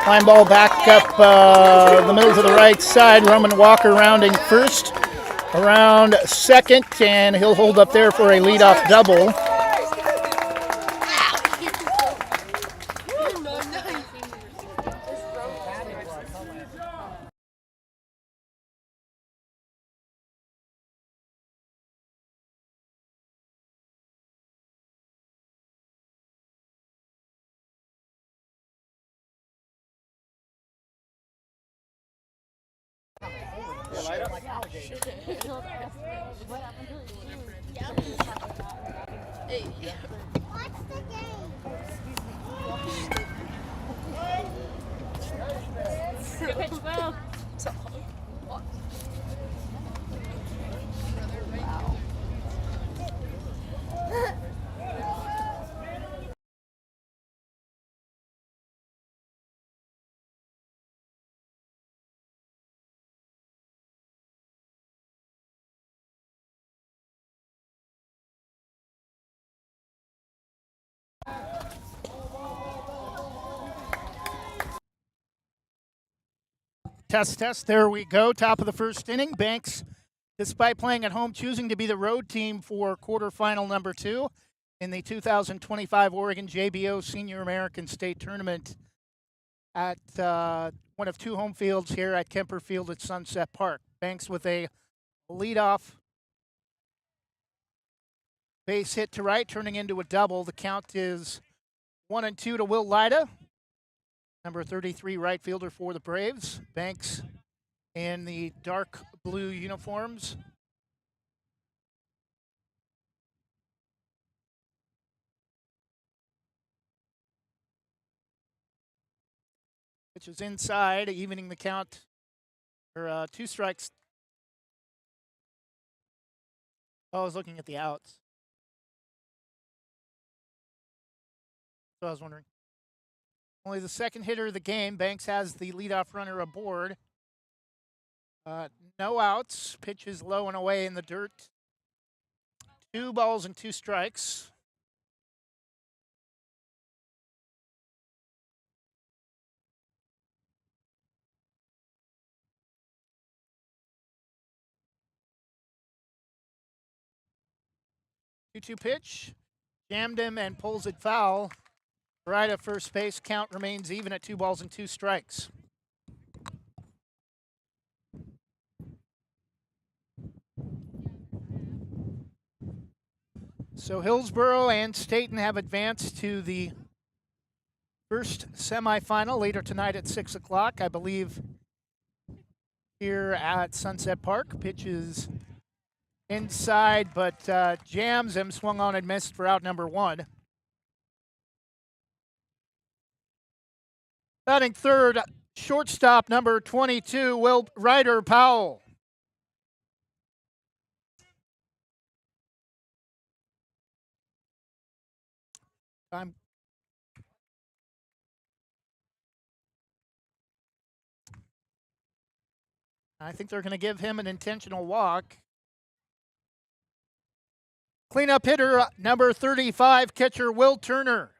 Line ball back up the middle to the right side. Roman Walker rounding first, around second, and he'll hold up there for a leadoff double. Test. There we go. Top of the first inning. Banks, despite playing at home, choosing to be the road team for quarterfinal number 2 in the 2025 Oregon JBO Senior American State Tournament at one of 2 home fields here at Kemper Field at Sunset Park. Banks with a leadoff base hit to right, turning into a double. The count is 1-2 to Will Lyda, number 33 right fielder for the Braves. Banks in the dark blue uniforms. Pitch is inside, evening the count, or 2 strikes. Oh, I was looking at the outs. So I was wondering. Only the second hitter of the game. Banks has the leadoff runner aboard. No outs. Pitch is low and away in the dirt. 2 balls and 2 strikes. Two-two pitch. Jammed him and pulls it foul. Right at first base. Count remains even at 2 balls and 2 strikes. So Hillsboro and Staten have advanced to the first semifinal later tonight at 6 o'clock, I believe, here at Sunset Park. Pitch is inside, but jams him, swung on and missed for out number 1. Batting third, shortstop number 22, Will Ryder Powell. I think they're going to give him an intentional walk. Cleanup hitter number 35, catcher Will Turner.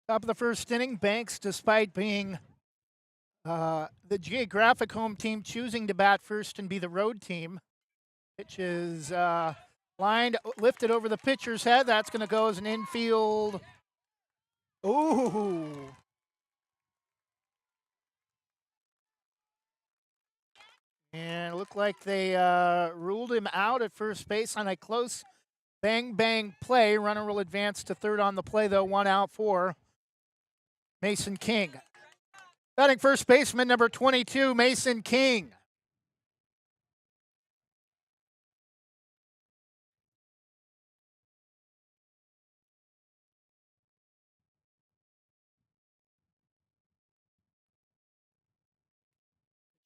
Top of the first inning, Banks, despite being the geographic home team, choosing to bat first and be the road team. Pitch is lined, lifted over the pitcher's head. That's going to go as an infield. Ooh. And it looked like they ruled him out at first base on a close bang play. Runner will advance to third on the play, though. 1 out for Mason King. Batting first baseman number 22, Mason King.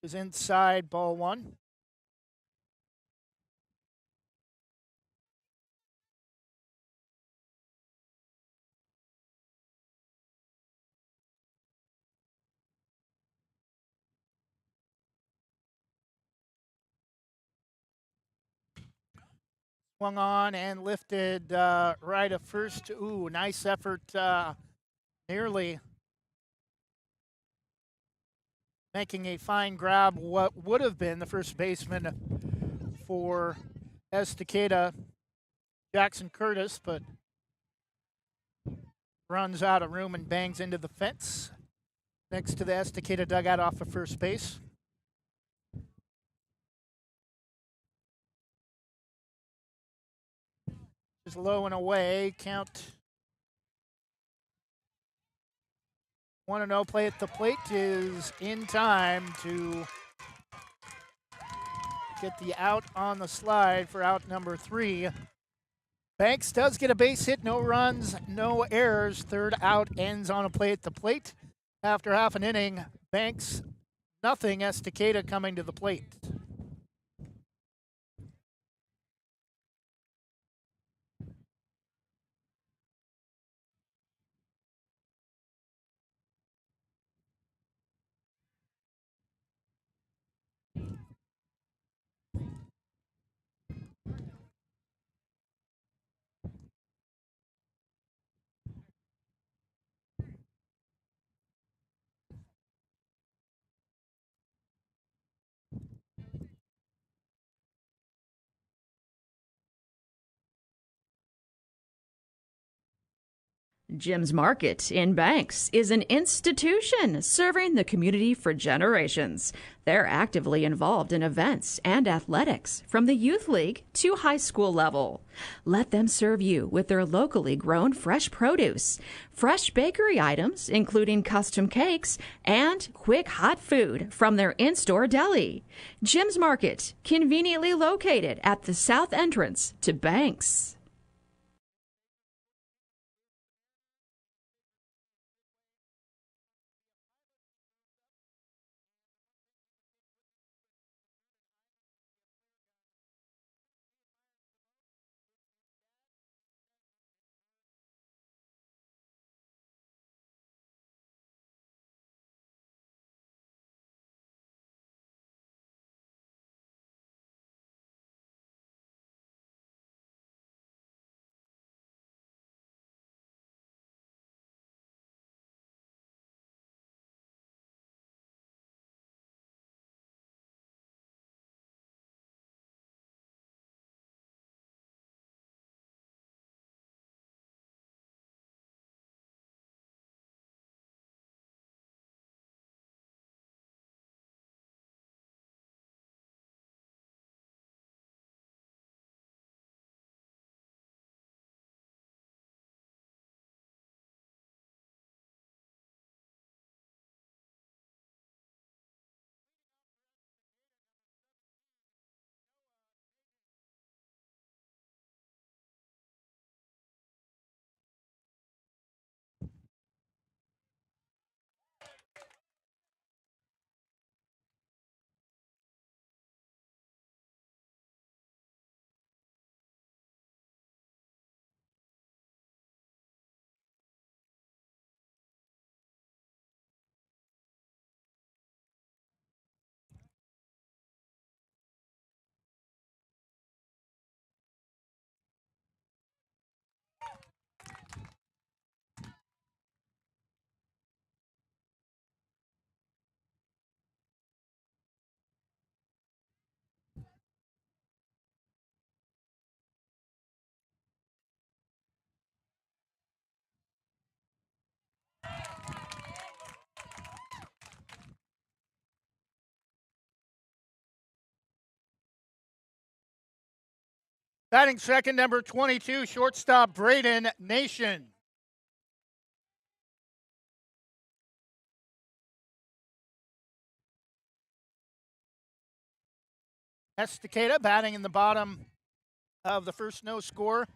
is inside, ball one. Swung on and lifted right at first. Ooh, nice effort. Nearly making a fine grab. What would have been the first baseman for Estacada, Jackson Curtis, but runs out of room and bangs into the fence next to the Estacada dugout off of first base. Is low and away. Count 1-0. Play at the plate is in time to get the out on the slide for out number 3. Banks does get a base hit, no runs, no errors. Third out ends on a play at the plate. After half an inning, Banks nothing, Estacada coming to the plate. Jim's Market in Banks is an institution serving the community for generations. They're actively involved in events and athletics from the youth league to high school level. Let them serve you with their locally grown fresh produce, fresh bakery items, including custom cakes, and quick hot food from their in-store deli. Jim's Market, conveniently located at the south entrance to Banks. Batting second, number 22, shortstop Braden Nation. Estacada batting in the bottom of the first no score.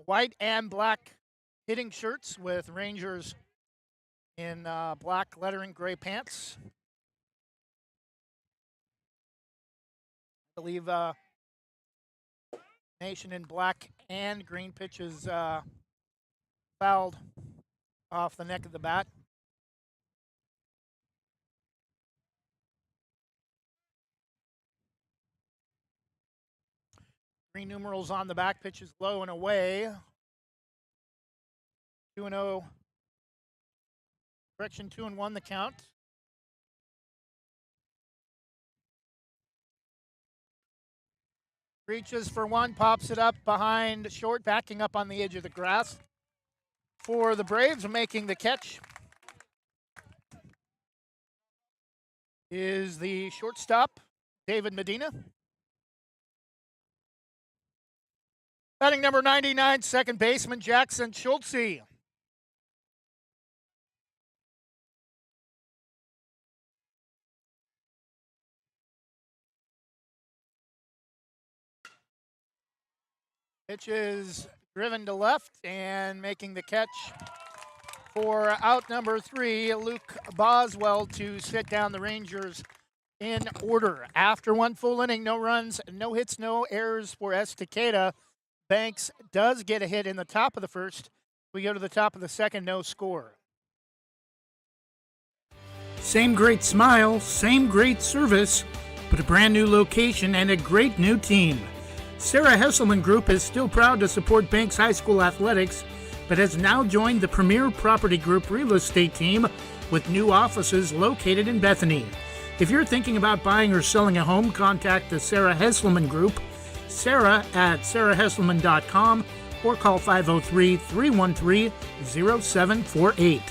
White and black hitting shirts with Rangers in black lettering, gray pants. believe Nation in black and green pitches fouled off the neck of the bat. Green numerals on the back, pitches low and away. 2-0. Correction, 2-1 the count. Reaches for one, pops it up behind short, backing up on the edge of the grass. For the Braves, making the catch is the shortstop, David Medina. Batting number 99, second baseman Jackson Schultze. Pitch is driven to left, and making the catch for out number 3, Luke Boswell, to sit down the Rangers in order. After one full inning, no runs, no hits, no errors for ESTACADA. Banks does get a hit in the top of the first. We go to the top of the second, no score. Same great smile, same great service, but a brand new location and a great new team. Sarah Hesselman Group is still proud to support Banks High School athletics, but has now joined the Premier Property Group real estate team with new offices located in Bethany. If you're thinking about buying or selling a home, contact the Sarah Hesselman Group, Sarah at sarahhesselman.com, or call 503-313-0748.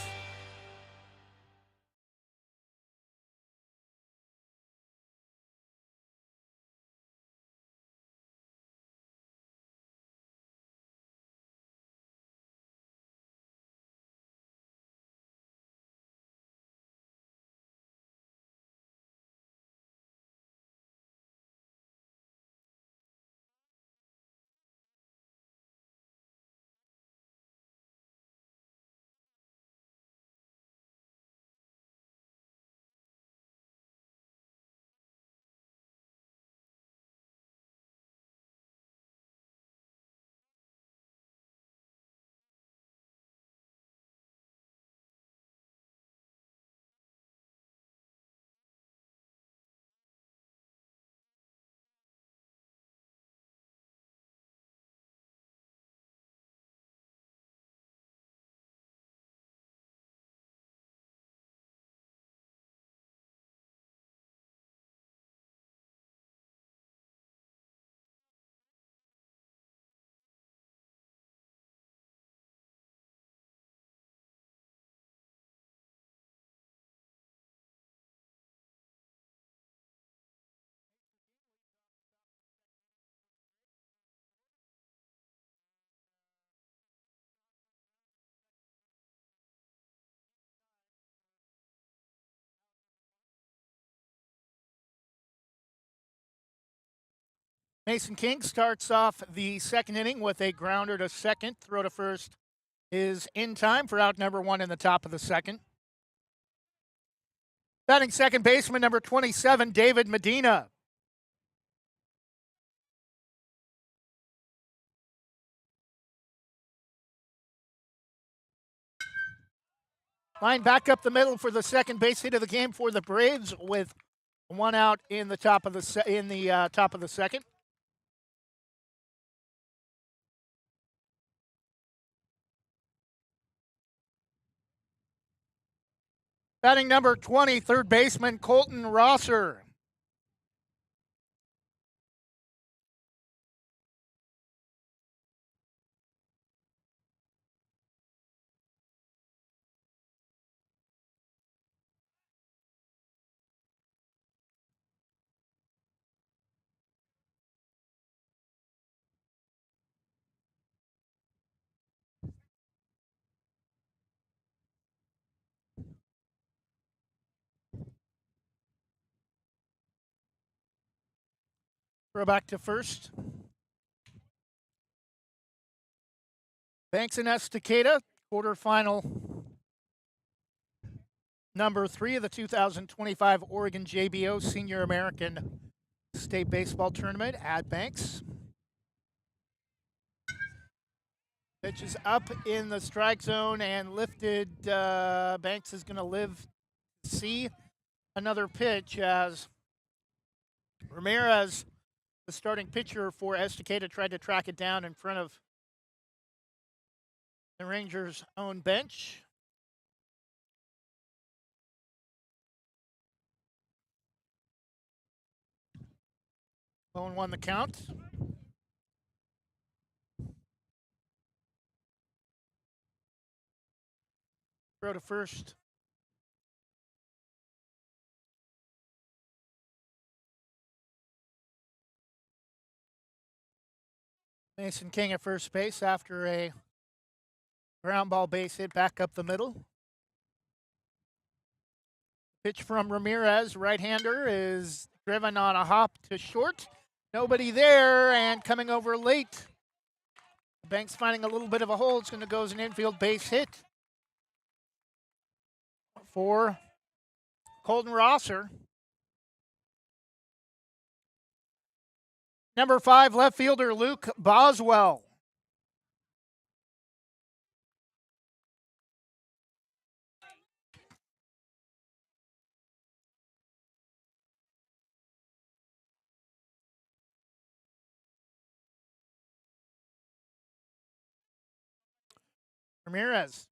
Mason King starts off the second inning with a grounder to second. Throw to first is in time for out number 1 in the top of the second. Batting second baseman number 27, David Medina. Line back up the middle for the second base hit of the game for the Braves, with one out in the top of the top of the second. Batting number 20, third baseman Colton Rosser. Throw back to first. Banks and ESTACADA, quarterfinal number 3 of the 2025 Oregon JBO Senior American State Baseball Tournament at Banks. Pitch is up in the strike zone and lifted. Banks is going to live to see another pitch as Ramirez, the starting pitcher for Estacada, tried to track it down in front of the Rangers' own bench. Lone won the count. Throw to first. Mason King at first base after a ground ball base hit back up the middle. Pitch from Ramirez, right-hander, is driven on a hop to short. Nobody there, and coming over late. Banks finding a little bit of a hole. It's going to go as an infield base hit for Colton Rosser. Number 5, left fielder Luke Boswell. Ramirez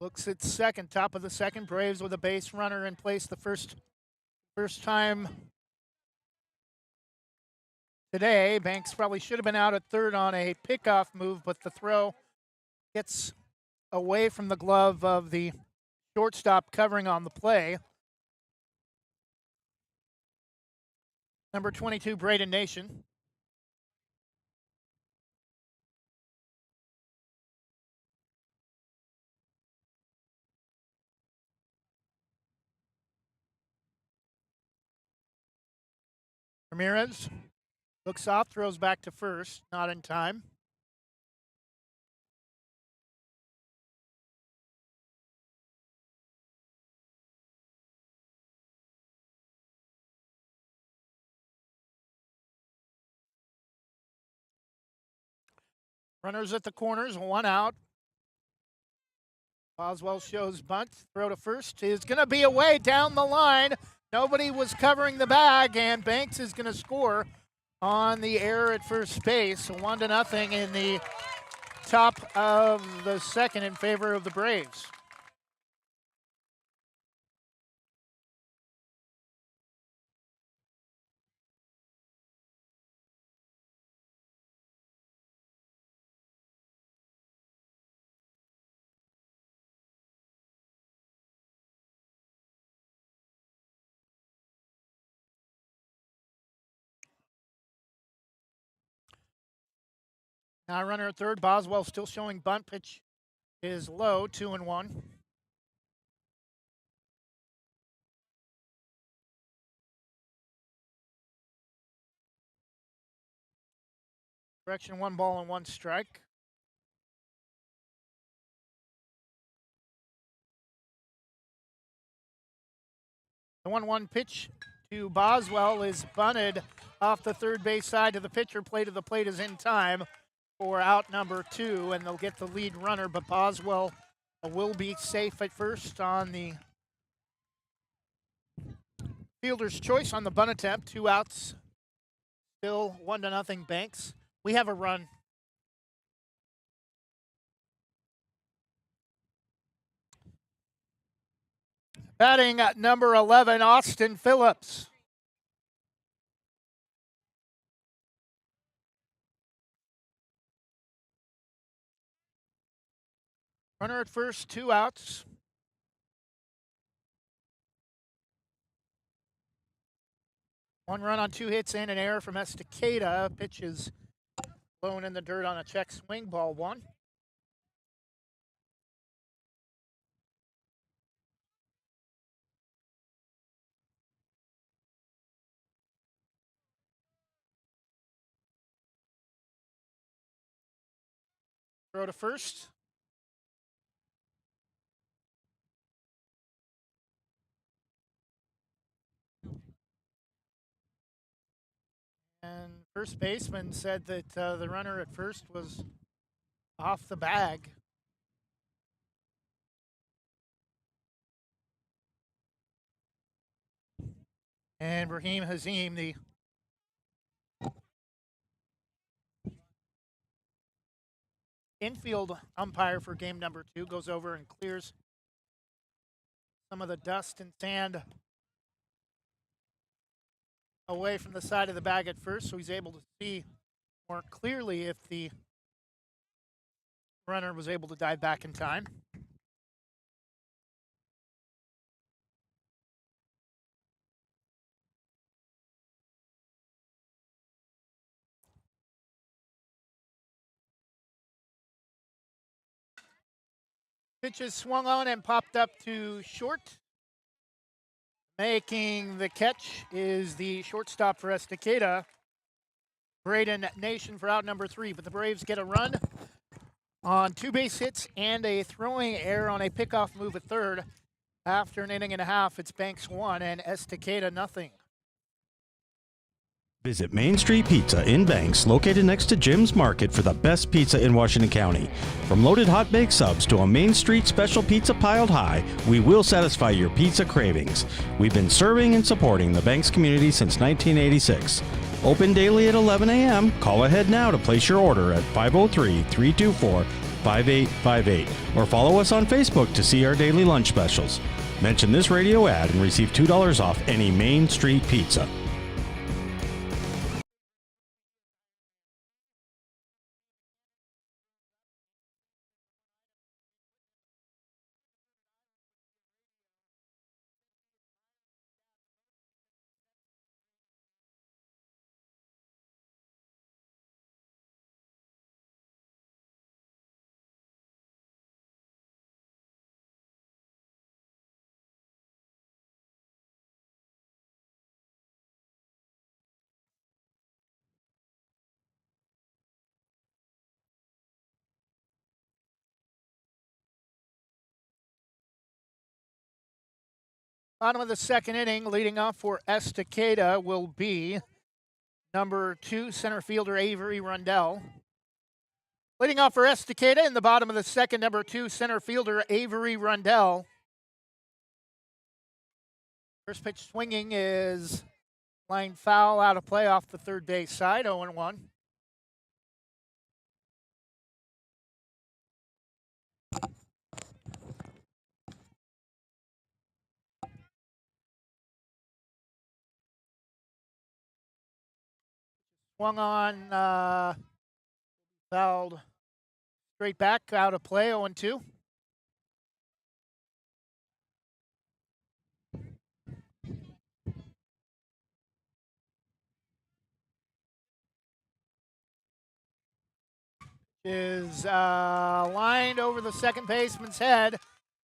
looks at second, top of the second. Braves with a base runner in place the first time today. Banks probably should have been out at third on a pickoff move, but the throw gets away from the glove of the shortstop covering on the play. Number 22, Braden Nation. Ramirez looks off, throws back to first, not in time. Runners at the corners, one out. Boswell shows bunt, throw to first is going to be away down the line. Nobody was covering the bag, and Banks is going to score on the error at first base. 1-0 in the top of the second in favor of the Braves. Now runner at third, Boswell still showing bunt. Pitch is low, 2-1. Correction, 1 ball and 1 strike. The 1-1 pitch to Boswell is bunted off the third base side to the pitcher. Play to the plate is in time for out number 2, and they'll get the lead runner, but Boswell will be safe at first on the fielder's choice on the bunt attempt. 2 outs, still 1-0 Banks. We have a run. Batting at number 11, Austin Phillips. Runner at first, 2 outs. One run on 2 hits and an error from Estacada. Pitch is blown in the dirt on a check swing, ball 1. Throw to first. And first baseman said that the runner at first was off the bag. And Raheem Hazim, the infield umpire for game number 2, goes over and clears some of the dust and sand away from the side of the bag at first, so he's able to see more clearly if the runner was able to dive back in time. Pitch is swung on and popped up to short. Making the catch is the shortstop for ESTACADA, Braden Nation, for out number 3. But the Braves get a run on 2 base hits and a throwing error on a pickoff move at third. After an inning and a half, it's Banks 1 and ESTACADA nothing. Visit Main Street Pizza in Banks, located next to Jim's Market, for the best pizza in Washington County. From loaded hot baked subs to a Main Street special pizza piled high, we will satisfy your pizza cravings. We've been serving and supporting the Banks community since 1986. Open daily at 11 a.m. Call ahead now to place your order at 503-324-5858 or follow us on Facebook to see our daily lunch specials. Mention this radio ad and receive $2 off any Main Street pizza. Bottom of the second inning, leading off for ESTACADA will be number 2 center fielder Avery Rundell. Leading off for ESTACADA in the bottom of the second, number 2 center fielder Avery Rundell. First pitch swinging is line foul, out of play off the third base side, 0-1. Swung on, fouled straight back, out of play, 0-2. Is lined over the second baseman's head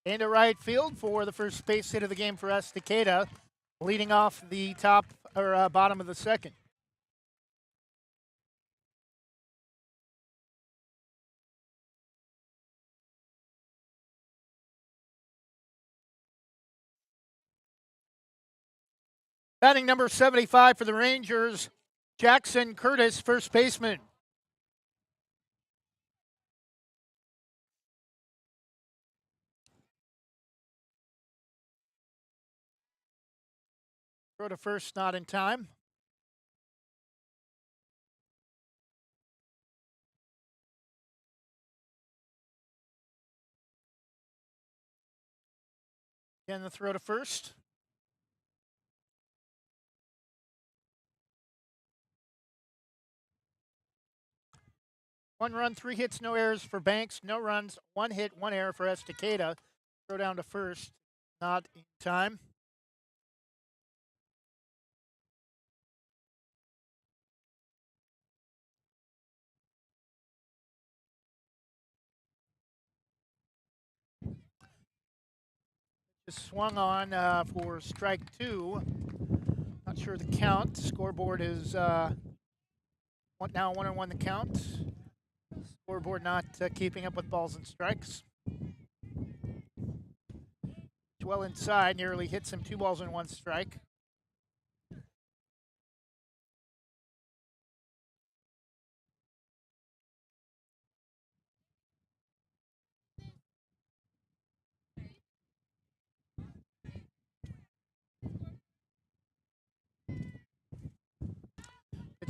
into right field for the first base hit of the game for ESTACADA, leading off the top or bottom of the second. Batting number 75 for the Rangers, Jackson Curtis, first baseman. Throw to first, not in time. Again, the throw to first. One run, 3 hits, no errors for Banks. No runs, 1 hit, 1 error for ESTACADA. Throw down to first, not in time. Just swung on for strike 2. Not sure the count. Scoreboard is now 1-1 the count. Scoreboard not keeping up with balls and strikes. Well inside, nearly hits him, 2 balls and 1 strike.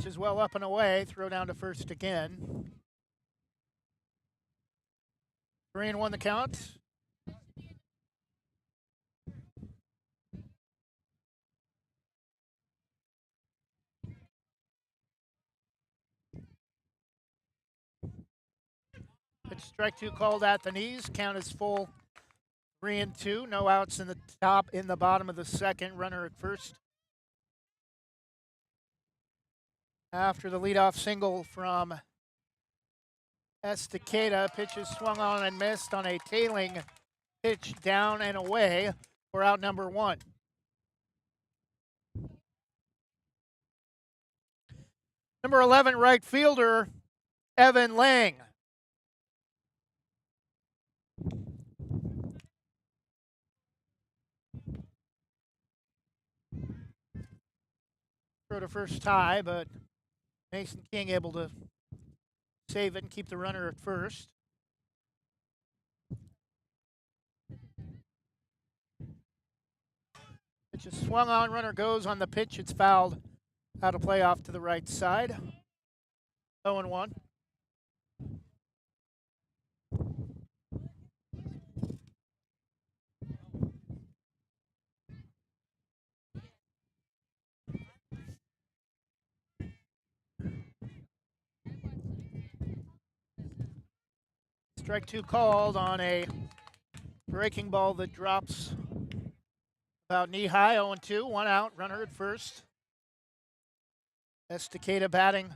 Pitch is well up and away. Throw down to first again. 3-1 the count. Pitch strike 2 called at the knees. Count is full. 3-2. No outs in the bottom of the second. Runner at first. After the leadoff single from ESTACADA, pitch is swung on and missed on a tailing pitch down and away for out number 1. Number 11, right fielder, Evan Lang. Throw to first tie, but Mason King able to save it and keep the runner at first. Pitch is swung on, runner goes on the pitch. It's fouled out of play off to the right side. 0-1. Strike 2 called on a breaking ball that drops about knee high. 0-2, 1 out, runner at first. ESTACADA batting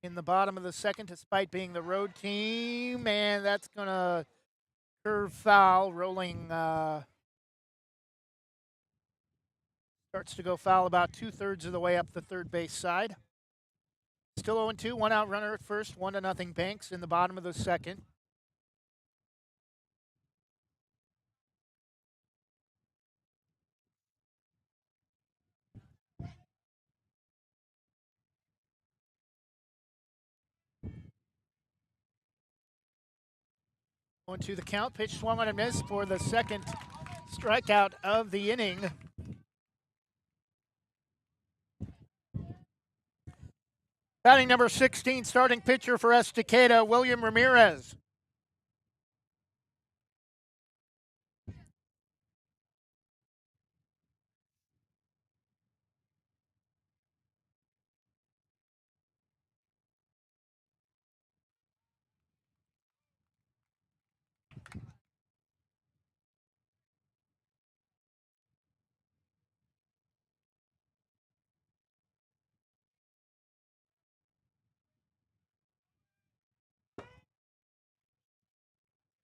in the bottom of the second despite being the road team, and that's going to curve foul. Rolling starts to go foul about 2/3 of the way up the third base side. Still 0-2, 1 out, runner at first, 1-0 Banks in the bottom of the second. On to the count. Pitch swung on and missed for the second strikeout of the inning. Batting number 16, starting pitcher for ESTACADA, William Ramirez.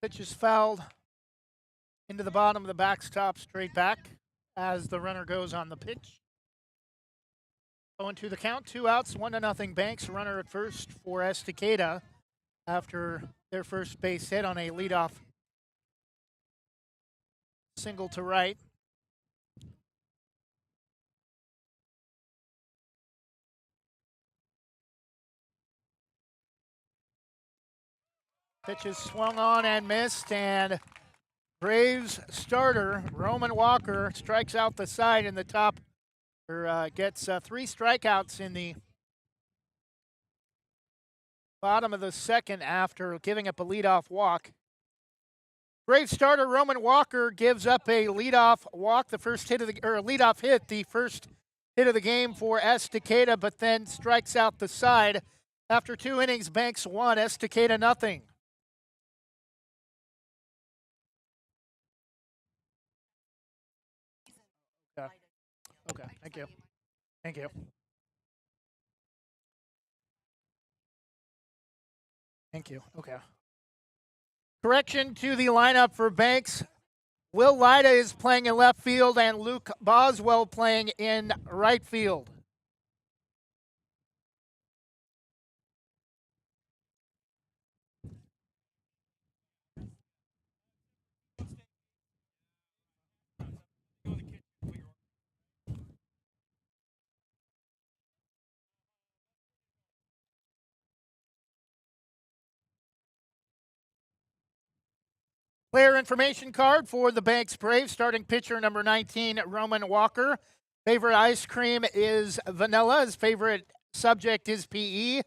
Pitch is fouled into the bottom of the backstop, straight back as the runner goes on the pitch. 0-2 the count, 2 outs, 1-0 Banks. Runner at first for ESTACADA after their first base hit on a leadoff single to right. Pitch is swung on and missed, and Braves starter Roman Walker strikes out the side in the top, or gets 3 strikeouts in the bottom of the second after giving up a leadoff walk. Braves starter Roman Walker gives up a leadoff walk, the first hit of the leadoff hit, the first hit of the game for ESTACADA, but then strikes out the side. After 2 innings, Banks 1, ESTACADA nothing. Okay, thank you. Thank you. Thank you. Okay. Correction to the lineup for Banks. Will Lyda is playing in left field and Luke Boswell playing in right field. Player information card for the Banks Braves. Starting pitcher number 19, Roman Walker. Favorite ice cream is vanilla. His favorite subject is PE.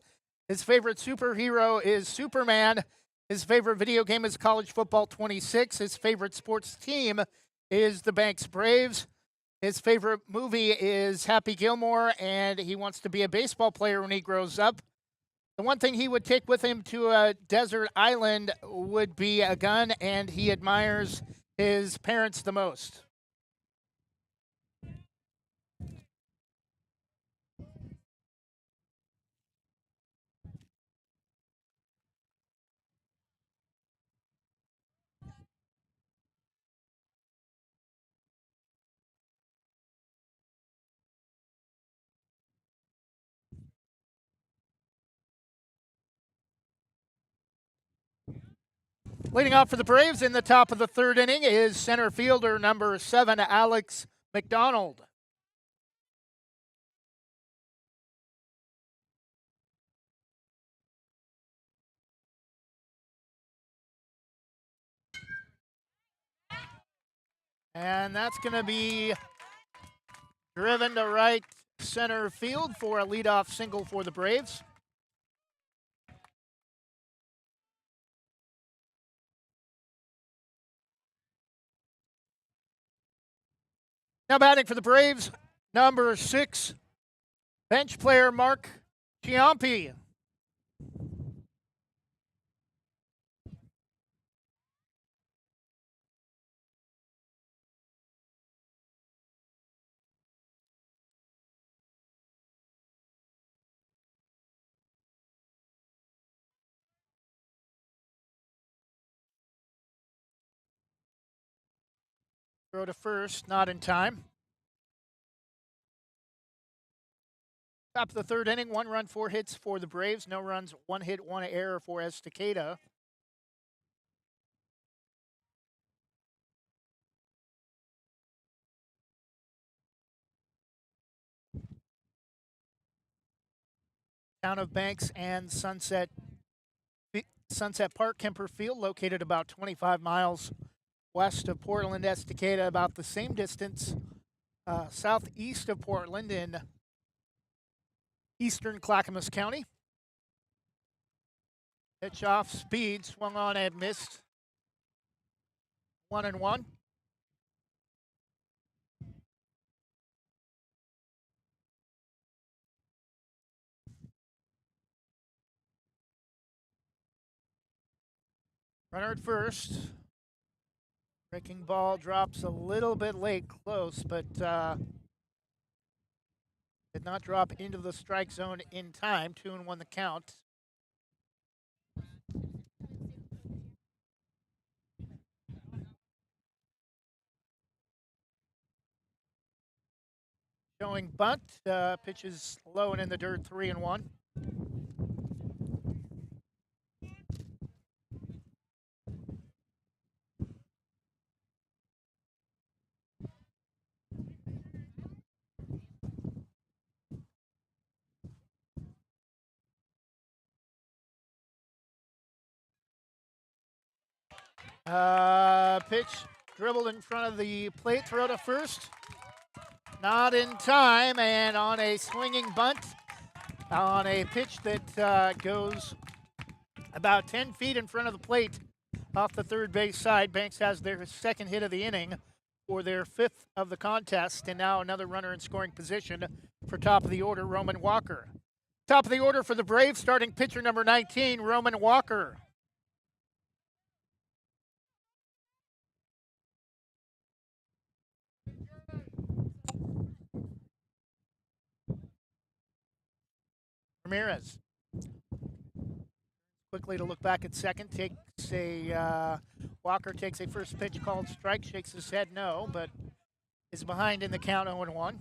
His favorite superhero is Superman. His favorite video game is College Football 26. His favorite sports team is the Banks Braves. His favorite movie is Happy Gilmore, and he wants to be a baseball player when he grows up. The one thing he would take with him to a desert island would be a gun, and he admires his parents the most. Leading off for the Braves in the top of the third inning is center fielder number 7, Alex McDonald. And that's going to be driven to right center field for a leadoff single for the Braves. Now batting for the Braves, number 6, bench player Mark Ciampi. Throw to first, not in time. Top of the third inning, 1 run, 4 hits for the Braves. No runs, 1 hit, 1 error for ESTACADA. Town of Banks and Sunset Park, Kemper Field, located about 25 miles west of Portland. ESTACADA, about the same distance southeast of Portland in eastern Clackamas County. Pitch off speed, swung on and missed. 1-1. Runner at first. Breaking ball drops a little bit late, close, but did not drop into the strike zone in time. 2-1 the count. Showing bunt. Pitches low and in the dirt. 3-1. Pitch dribbled in front of the plate, throw to first. Not in time, and on a swinging bunt, on a pitch that goes about 10 feet in front of the plate off the third base side. Banks has their second hit of the inning for their 5th of the contest, and now another runner in scoring position for top of the order, Roman Walker. Top of the order for the Braves, starting pitcher number 19, Roman Walker. Ramirez. Quickly to look back at second, Walker takes a first pitch called strike, shakes his head no, but is behind in the count 0-1.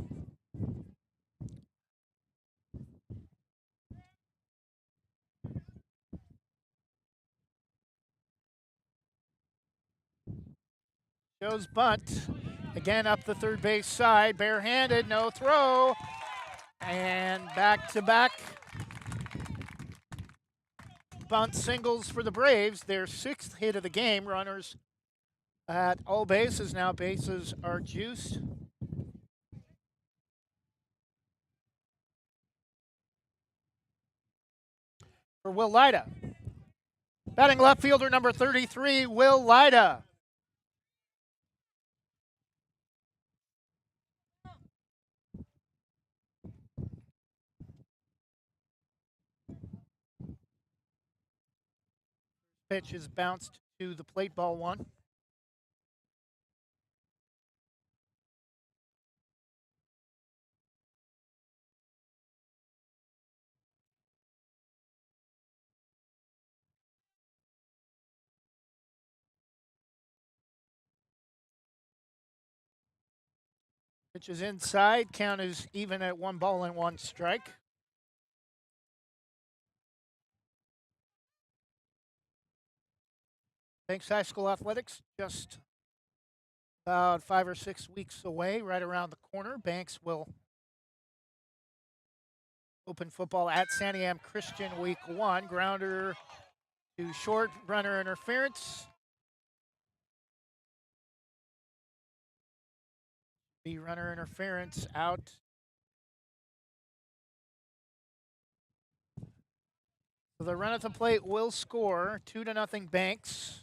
Shows bunt, again up the third base side, barehanded, no throw, and back-to-back bunt singles for the Braves, their 6th hit of the game. Runners at all bases. Now bases are juiced. for Will Lyda. Batting left fielder number 33, Will Lyda. Pitch is bounced to the plate, ball one. Pitch is inside. Count is even at 1-1 strike. Banks High School Athletics just about 5 or 6 weeks away, right around the corner. Banks will open football at Santiam Christian week 1. Grounder to short, runner interference. The runner interference out. So the run at the plate will score 2-0 Banks.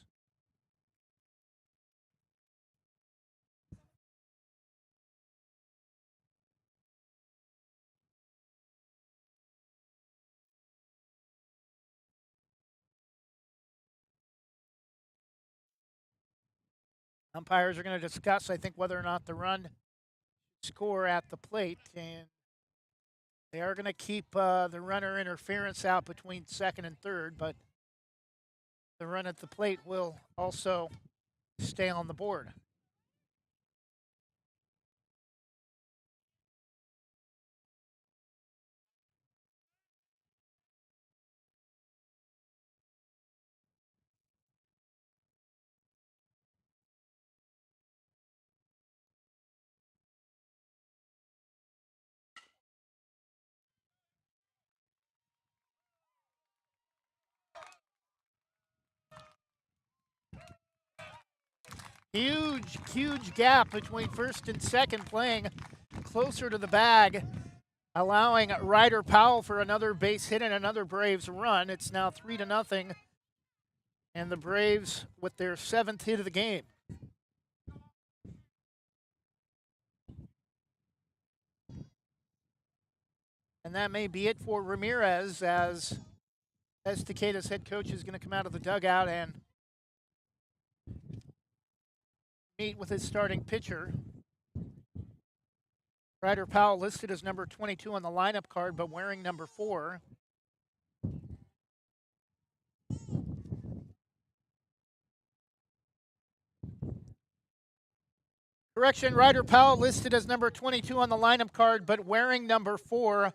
Umpires are going to discuss, I think, whether or not the run score at the plate, and they are going to keep the runner interference out between second and third, but the run at the plate will also stay on the board. Huge gap between first and second, playing closer to the bag, allowing Ryder Powell for another base hit and another Braves run. It's now 3-0, and the Braves with their 7th hit of the game. And that may be it for Ramirez, as ESTACADA's head coach is going to come out of the dugout and meet with his starting pitcher. Ryder Powell listed as number 22 on the lineup card, but wearing number 4. Correction, Ryder Powell listed as number 22 on the lineup card, but wearing number 4.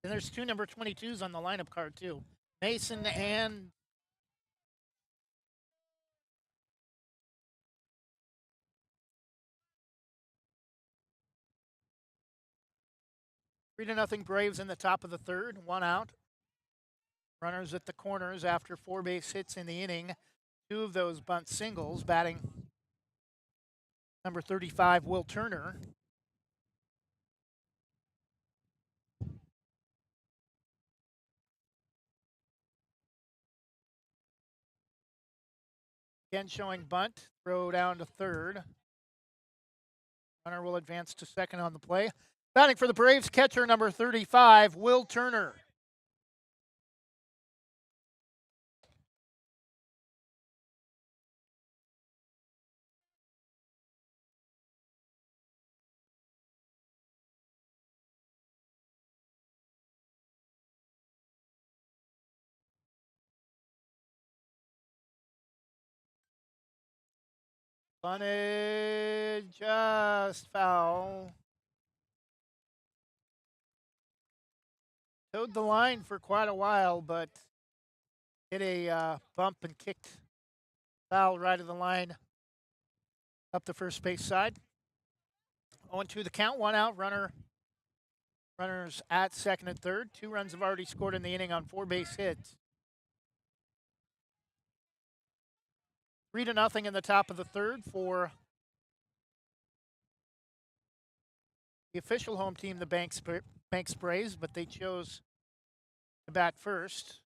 And there's 2 number 22s on the lineup card, too. Mason and 3-0 Braves in the top of the third, 1 out. Runners at the corners after 4 base hits in the inning. 2 of those bunt singles. Batting number 35, Will Turner. Again showing bunt, throw down to third. Runner will advance to second on the play. Batting for the Braves, catcher number 35, Will Turner. Bunted, just foul. Towed the line for quite a while, but hit a bump and kicked foul right of the line up the first base side. 0-2 the count, 1 out, runners at second and third. 2 runs have already scored in the inning on 4 base hits. 3-0 in the top of the third for the official home team, the Banks Braves, but they chose to bat first.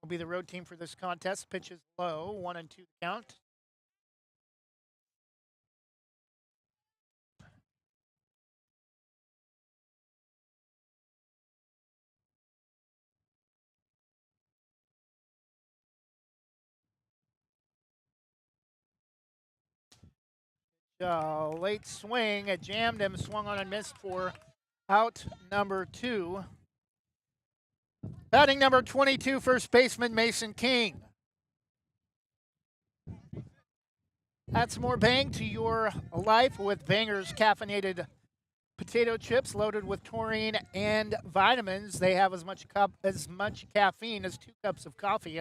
Will be the road team for this contest. Pitch is low, 1-2 count. Late swing, it jammed him, swung on and missed for out number 2. Batting number 22, first baseman Mason King. Add some more bang to your life with Banger's caffeinated potato chips loaded with taurine and vitamins. They have as much caffeine as 2 cups of coffee.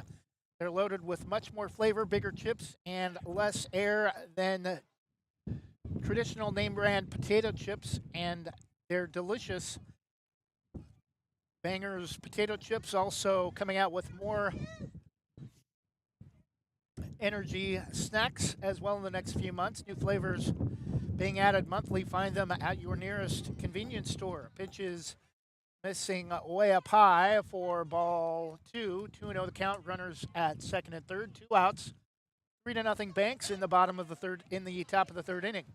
They're loaded with much more flavor, bigger chips, and less air than traditional name brand potato chips, and they're delicious. Banger's potato chips also coming out with more energy snacks as well in the next few months. New flavors being added monthly. Find them at your nearest convenience store. Pitch is missing way up high for ball 2. 2-0 the count. Runners at second and third. 2 outs. 3-0 Banks in the top of the third inning.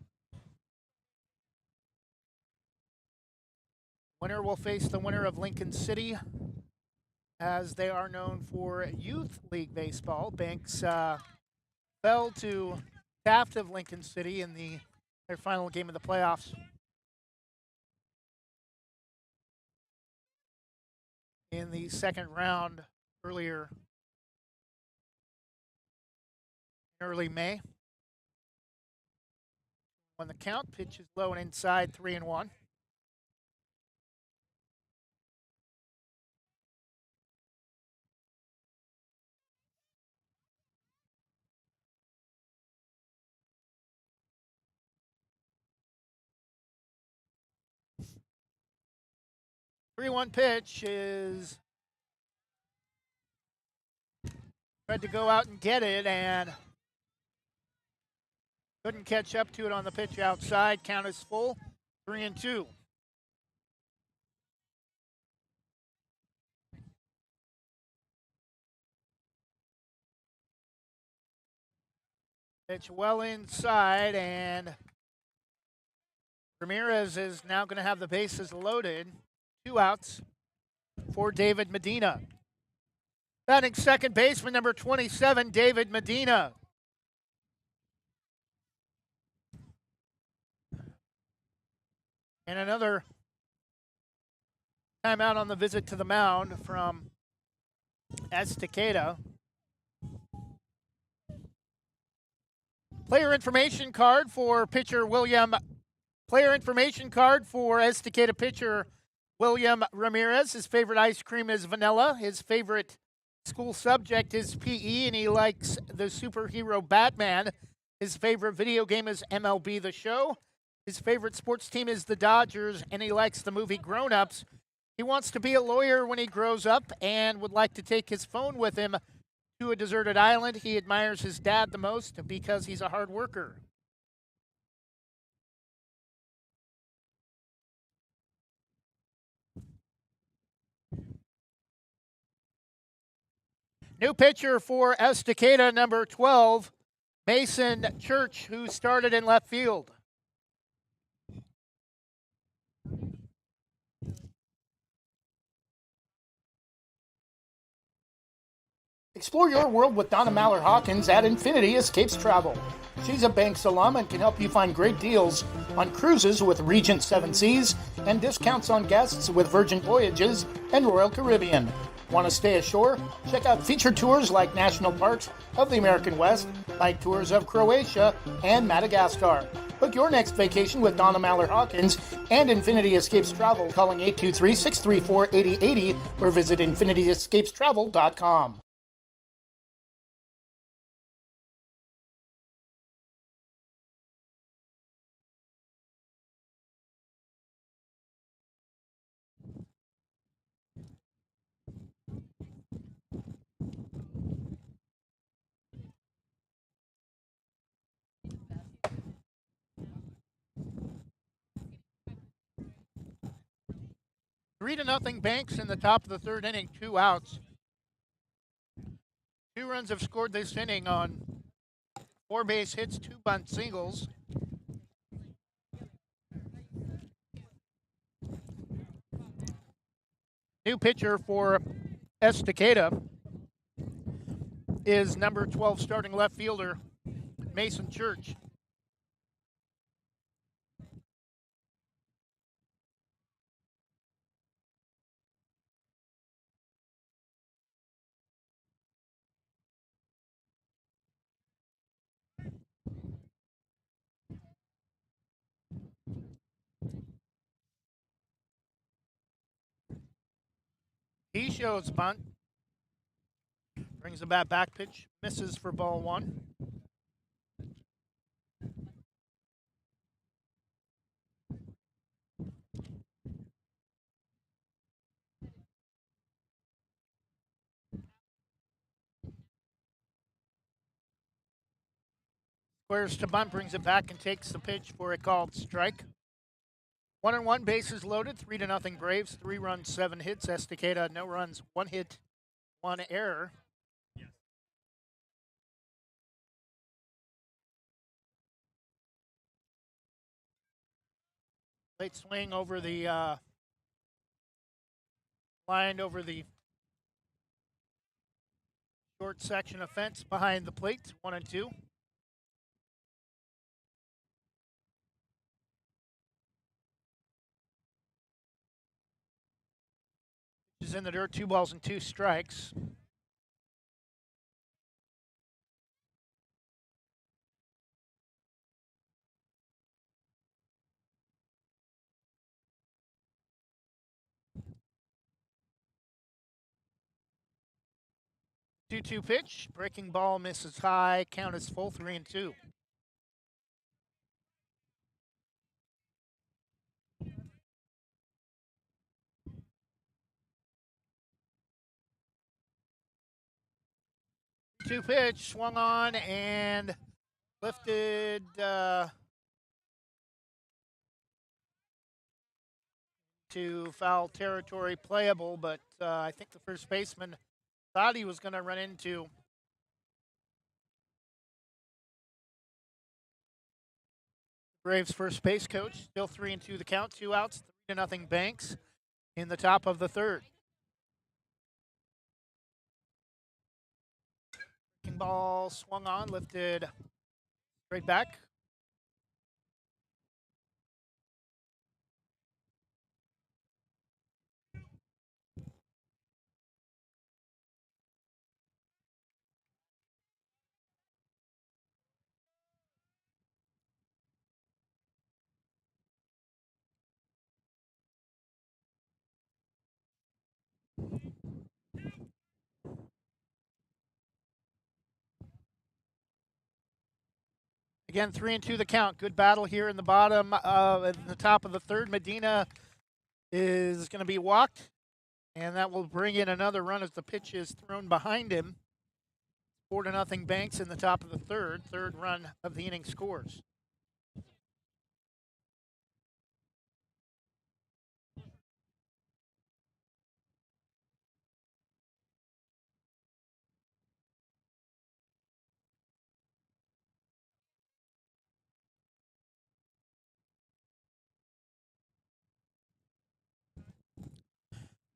Winner will face the winner of Lincoln City, as they are known for youth league baseball. Banks fell to Taft of Lincoln City in their final game of the playoffs. In the second round early May. When the count, pitch is low and inside, 3-1. Three-one pitch is tried to go out and get it and couldn't catch up to it on the pitch outside. Count is full, 3-2. Pitch well inside, and Ramirez is now going to have the bases loaded. 2 outs for David Medina. Batting second baseman number 27, David Medina. And another timeout on the visit to the mound from ESTACADA. Player information card for ESTACADA pitcher William Ramirez. His favorite ice cream is vanilla. His favorite school subject is PE, and he likes the superhero Batman. His favorite video game is MLB The Show. His favorite sports team is the Dodgers, and he likes the movie Grown Ups. He wants to be a lawyer when he grows up and would like to take his phone with him to a deserted island. He admires his dad the most because he's a hard worker. New pitcher for ESTACADA, number 12, Mason Church, who started in left field. Explore your world with Donna Mallard Hawkins at Infinity Escapes Travel. She's a Banks alum and can help you find great deals on cruises with Regent Seven Seas and discounts on guests with Virgin Voyages and Royal Caribbean. Want to stay ashore? Check out featured tours like National Parks of the American West, like tours of Croatia and Madagascar. Book your next vacation with Donna Mallard Hawkins and Infinity Escapes Travel, calling 823-634-8080 or visit infinityescapestravel.com. 3-0 Banks in the top of the third inning, 2 outs. 2 runs have scored this inning on 4 base hits, 2 bunt singles. New pitcher for ESTACADA is number 12 starting left fielder Mason Church. He shows bunt. Brings the bat back pitch. Misses for ball 1. Squares to bunt, brings it back and takes the pitch for a called strike. 1-1, bases loaded, 3-0 Braves, 3 runs, 7 hits. ESTACADA, no runs, 1 hit, 1 error. Late swing over the line over the short section of fence behind the plate, 1-2. Is in the dirt, 2 balls and 2 strikes. Two-two pitch, breaking ball misses high. Count is full, 3-2. Two pitch, swung on and lifted to foul territory, playable, but I think the first baseman thought he was going to run into Braves first base coach. Still 3-2 the count, 2 outs, 3-0 Banks in the top of the third. Ball swung on, lifted straight back. Again, 3-2 the count. Good battle here in the bottom, in the top of the third. Medina is going to be walked, and that will bring in another run as the pitch is thrown behind him. 4-0 Banks in the top of the third. Third run of the inning scores.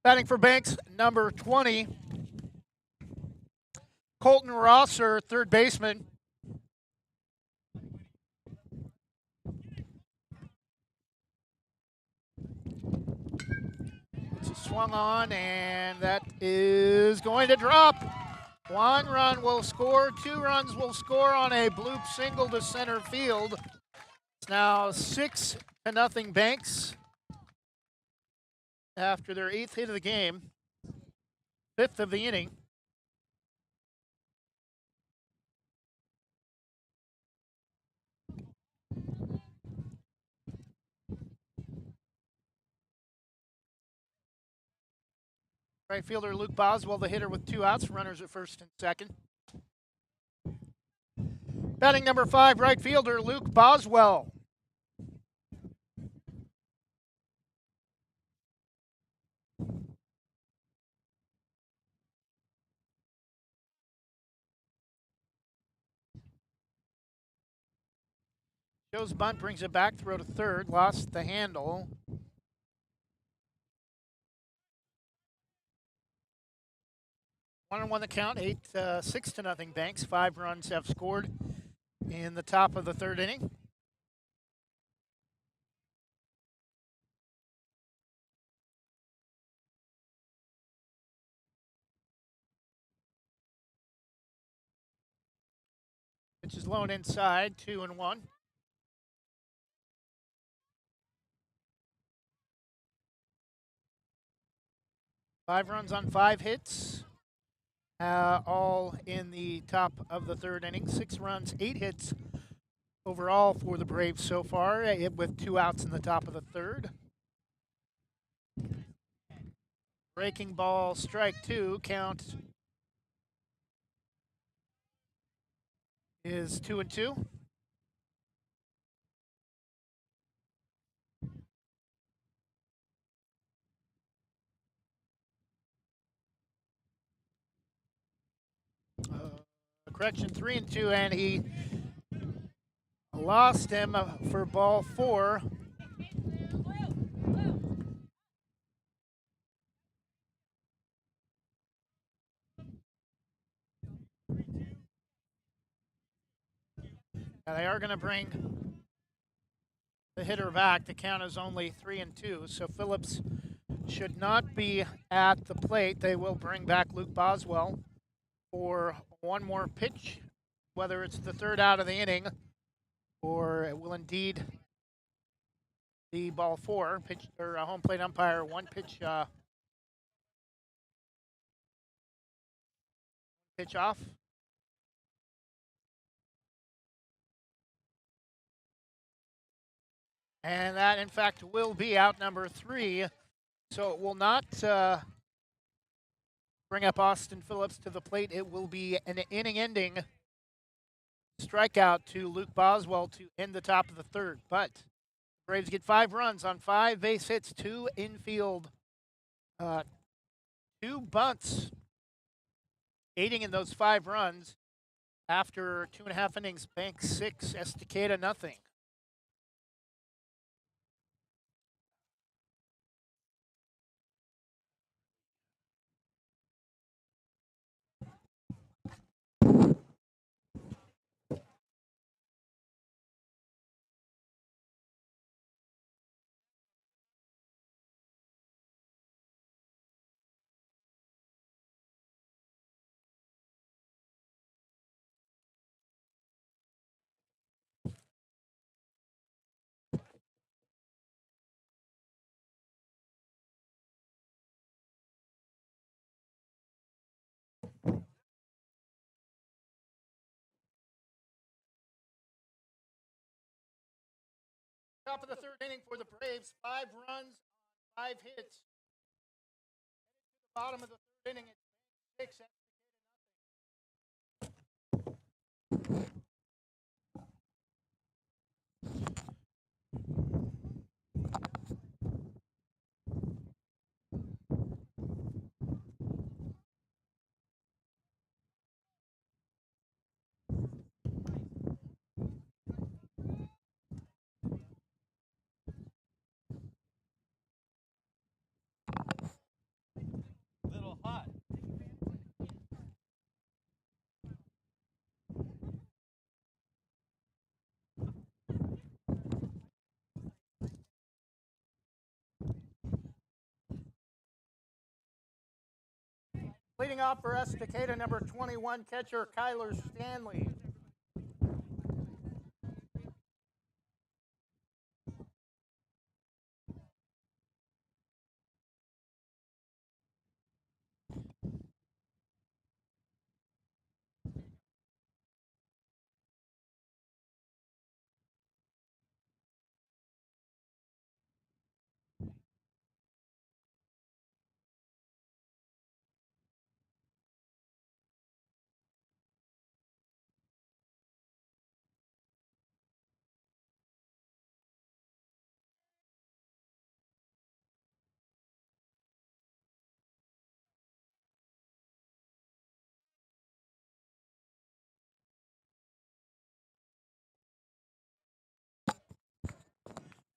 Batting for Banks, number 20, Colton Rosser, third baseman. It's swung on, and that is going to drop. 1 run will score, 2 runs will score on a bloop single to center field. It's now 6-0 Banks after their 8th hit of the game, 5th of the inning. Right fielder Luke Boswell, the hitter with 2 outs, runners at first and second. Batting number 5, right fielder Luke Boswell. Joe's bunt brings it back, throw to third, lost the handle. 1-1 the count, 6-0 Banks. 5 runs have scored in the top of the third inning. Pitch is low and inside, 2-1. Five runs on 5 hits, all in the top of the third inning. 6 runs, 8 hits overall for the Braves so far, with 2 outs in the top of the third. Breaking ball, strike 2, count is 2-2. Correction, 3-2, and he lost him for ball 4. Now they are going to bring the hitter back. The count is only 3-2, so Phillips should not be at the plate. They will bring back Luke Boswell for one more pitch, whether it's the third out of the inning or it will indeed be ball 4. Pitch or a home plate umpire, one pitch off. And that, in fact, will be out number 3. So it will not bring up Austin Phillips to the plate. It will be an inning-ending strikeout to Luke Boswell to end the top of the third. But the Braves get 5 runs on 5 base hits, 2 infield, 2 bunts, aiding in those 5 runs. After 2.5 innings, Banks 6, Estacada nothing. Top of the third inning for the Braves. 5 runs, 5 hits. Bottom of the third inning, it's 6. Little hot. Leading off for Estacada, number 21, catcher Kyler Stanley.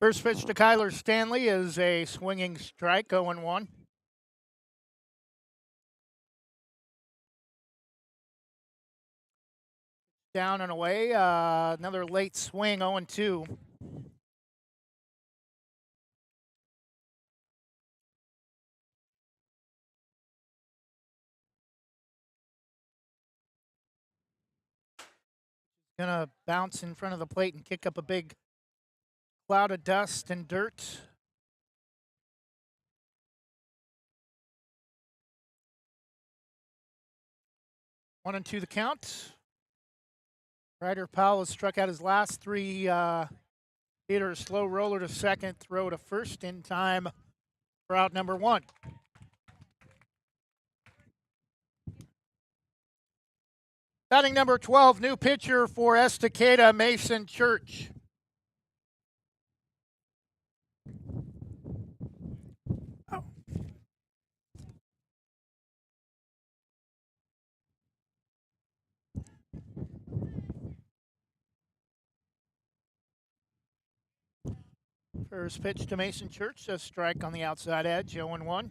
First pitch to Kyler Stanley is a swinging strike, 0-1. Down and away. Another late swing, 0-2. Gonna bounce in front of the plate and kick up a big cloud of dust and dirt. One and two the count. Ryder Powell has struck out his last three hitters. Slow roller to second, throw to first in time for out number one. Batting number 12, new pitcher for ESTACADA, Mason Church. First pitch to Mason Church, a strike on the outside edge, 0-1.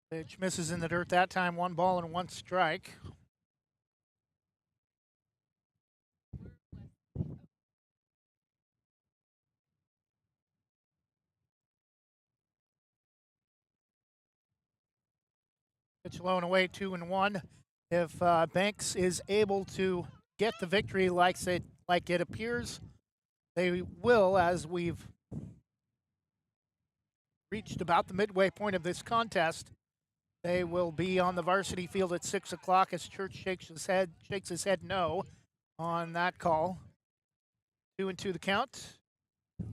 Pitch misses in the dirt that time, 1 ball and 1 strike. Pitch low and away, 2-1. If Banks is able to get the victory like it appears they will, as we've reached about the midway point of this contest, they will be on the varsity field at 6 o'clock as Church shakes his head no on that call. 2-2 the count.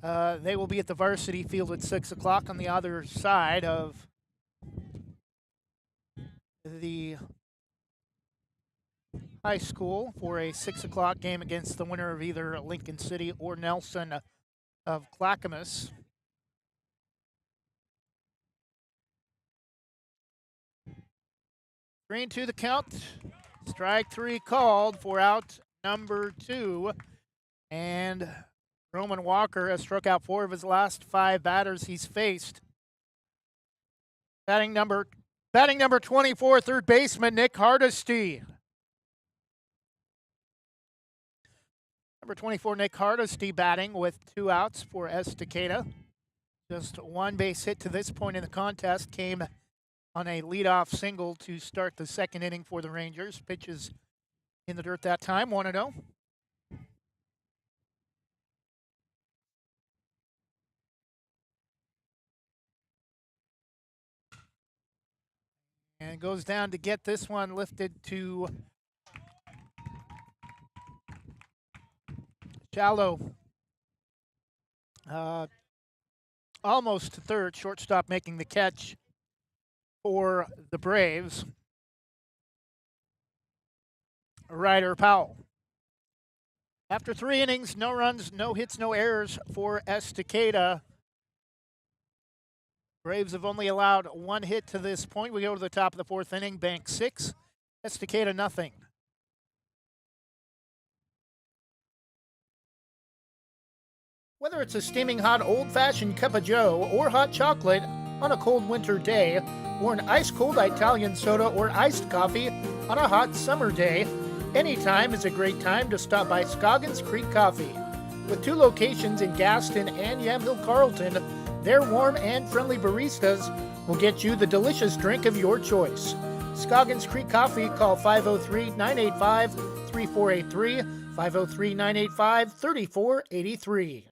They will be at the varsity field at 6 o'clock on the other side of the high school for a 6 o'clock game against the winner of either Lincoln City or Nelson of Clackamas. Green to the count. Strike 3 called for out number 2. And Roman Walker has struck out 4 of his last 5 batters he's faced. Batting number 24, third baseman Nick Hardesty. Number 24, Nick Hardesty batting with 2 outs for ESTACADA. Just 1 base hit to this point in the contest came on a leadoff single to start the second inning for the Rangers. Pitches in the dirt that time, 1-0. And goes down to get this one lifted to shallow. Almost to third. Shortstop making the catch for the Braves. Ryder Powell. After 3 innings, no runs, no hits, no errors for ESTACADA. Braves have only allowed 1 hit to this point. We go to the top of the 4th inning. Bank 6, ESTACADA nothing. Whether it's a steaming hot old-fashioned cup of joe or hot chocolate on a cold winter day, or an ice-cold Italian soda or iced coffee on a hot summer day, anytime is a great time to stop by Scoggins Creek Coffee. With 2 locations in Gaston and Yamhill Carlton, their warm and friendly baristas will get you the delicious drink of your choice. Scoggins Creek Coffee, call 503-985-3483, 503-985-3483.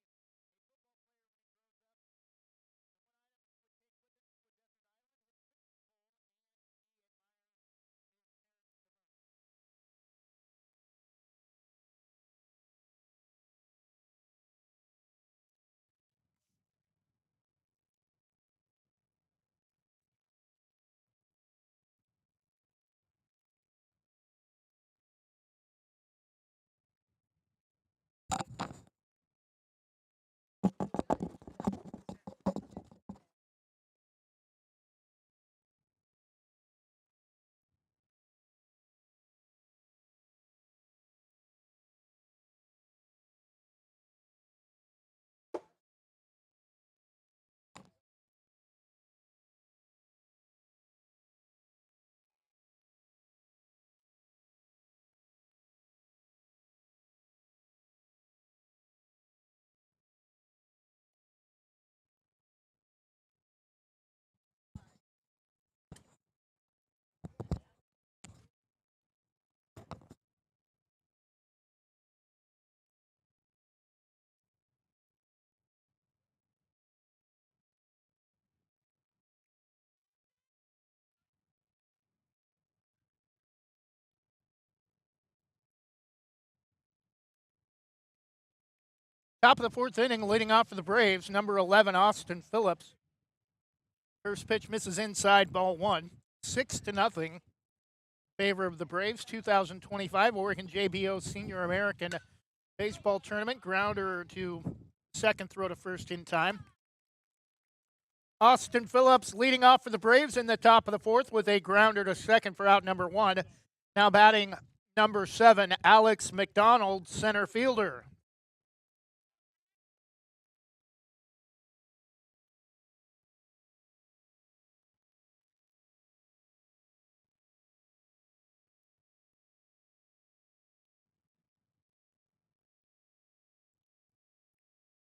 Top of the fourth inning, leading off for the Braves, number 11, Austin Phillips. First pitch misses inside, ball one. 6-0. Favor of the Braves. 2025 Oregon JBO Senior American Baseball Tournament. Grounder to second, throw to first in time. Austin Phillips leading off for the Braves in the top of the fourth with a grounder to second for out number one. Now batting number 7, Alex McDonald, center fielder.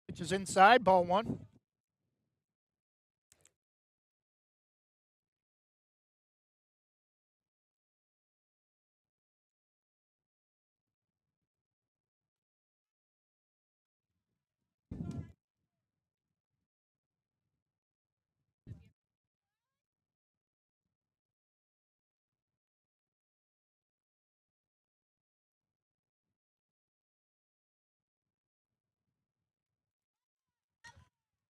Pitch is inside, ball one.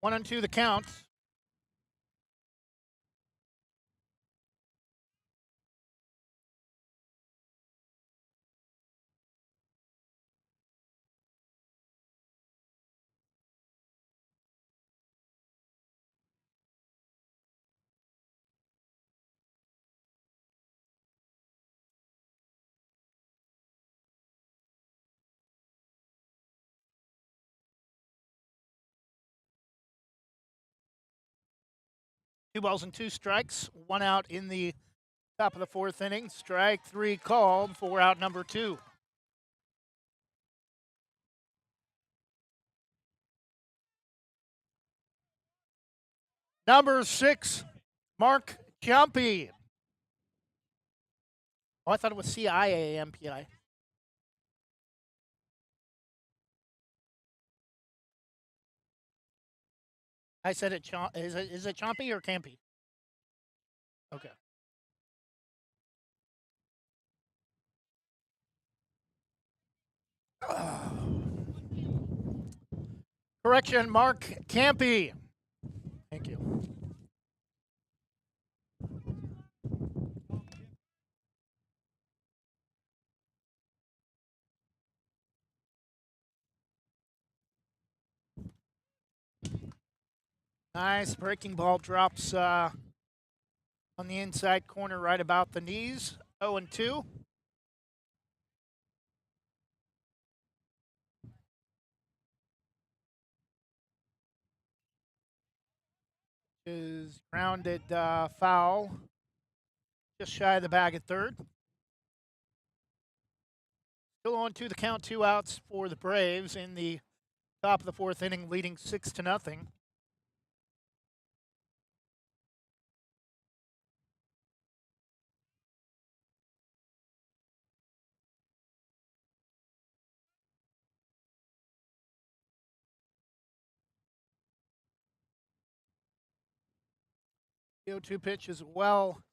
One and two the count. Two balls and two strikes. One out in the top of the fourth inning. Strike three called for out number 2. Number 6, Mark Ciampi. Oh, I thought it was CIAMPI. I said it. Is it Chompy or Campy? Okay. Correction, Mark Campy. Thank you. Nice breaking ball, drops on the inside corner right about the knees. 0-2. Is grounded foul. Just shy of the bag at third. Still on to the count, 2 outs for the Braves in the top of the fourth inning, leading 6-0. The 0-2 pitch is well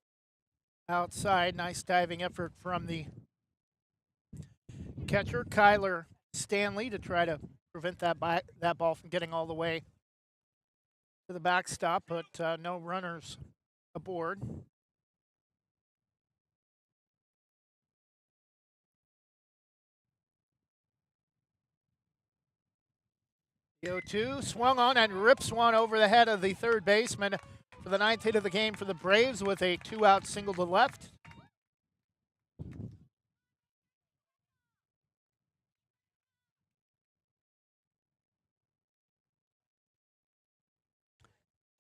outside. Nice diving effort from the catcher, Kyler Stanley, to try to prevent that ball from getting all the way to the backstop, but no runners aboard. The 0-2 swung on and rips one over the head of the third baseman for the 9th hit of the game for the Braves with a 2-out single to left.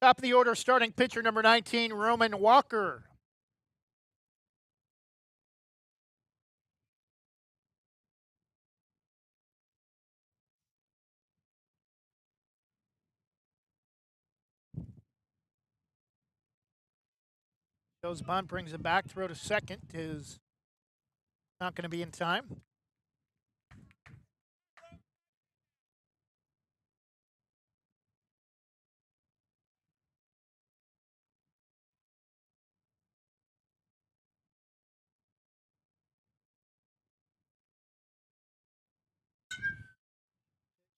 Top of the order, starting pitcher number 19, Roman Walker. Goes bunt, brings him back. Throw to second is not going to be in time.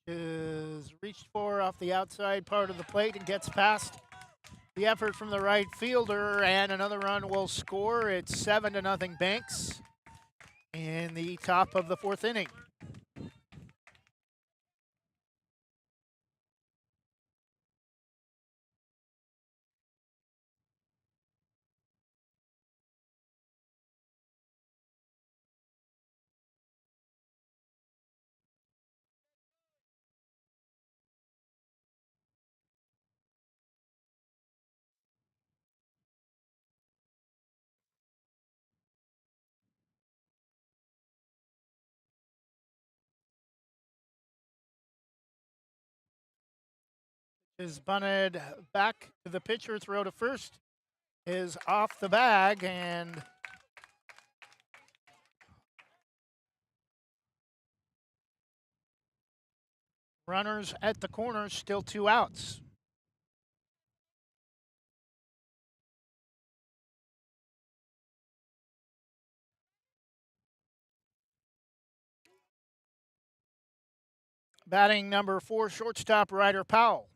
is reached for off the outside part of the plate and gets past the effort from the right fielder, and another run will score. It's 7-0 Banks in the top of the fourth inning. Is bunted back to the pitcher. Throw to first is off the bag, and runners at the corner, still 2 outs. Batting number 4, shortstop Ryder Powell.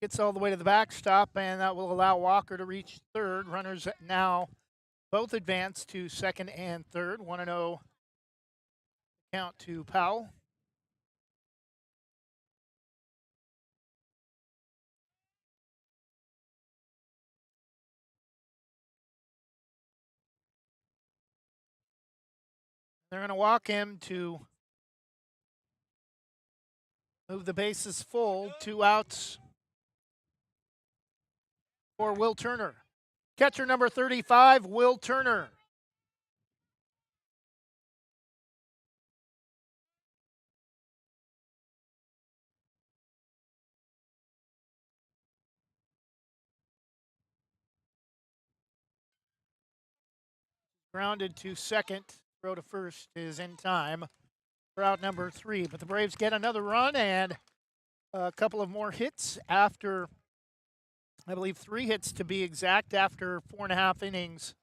Gets all the way to the backstop, and that will allow Walker to reach third. Runners now both advance to second and third. 1-0 count to Powell. They're going to walk him to move the bases full. 2 outs for Will Turner. Catcher number 35, Will Turner. Grounded to second. Throw to first is in time for out number 3. But the Braves get another run and a couple of more hits after, I believe, 3 hits to be exact, after 4.5 innings.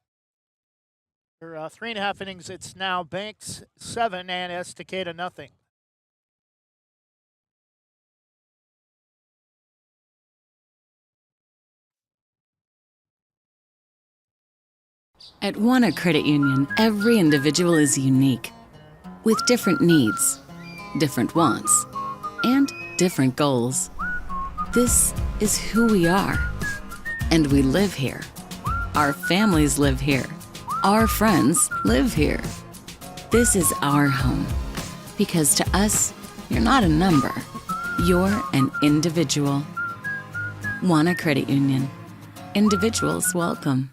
Or 3.5 innings. It's now Banks 7 and ESTACADA nothing. At Wana Credit Union, every individual is unique, with different needs, different wants, and different goals. This is who we are, and we live here. Our families live here. Our friends live here. This is our home, because to us, you're not a number. You're an individual. Wana Credit Union. Individuals welcome.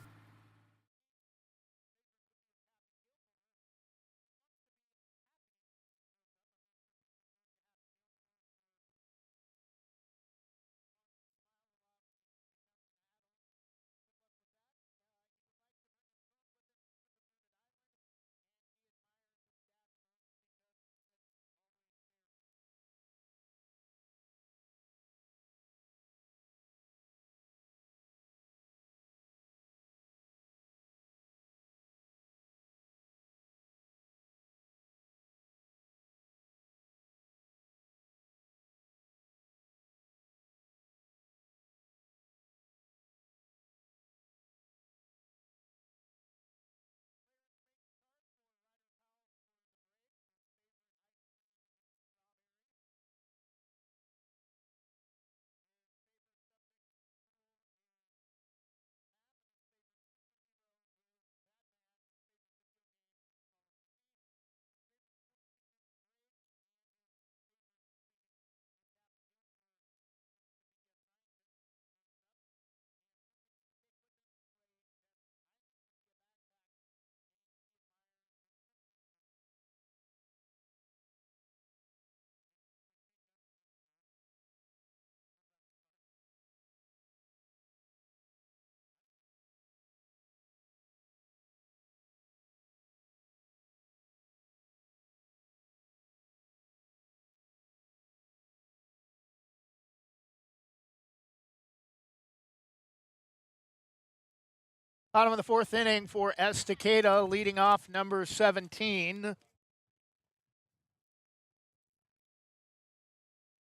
Bottom of the fourth inning for ESTACADA, leading off number 17.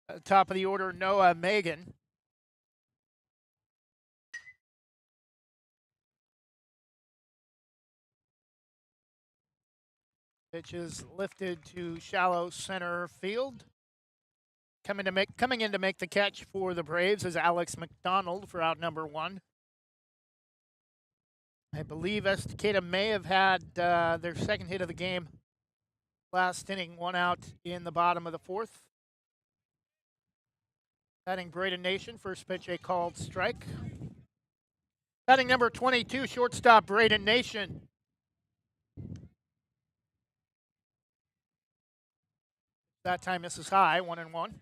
At the top of the order, Noah Megan. Pitch is lifted to shallow center field. Coming in to make the catch for the Braves is Alex McDonald for out number 1. I believe ESTACADA may have had their second hit of the game last inning, 1 out in the bottom of the fourth. Batting Braden Nation, first pitch a called strike. Batting number 22, shortstop Braden Nation. That time misses high, 1-1.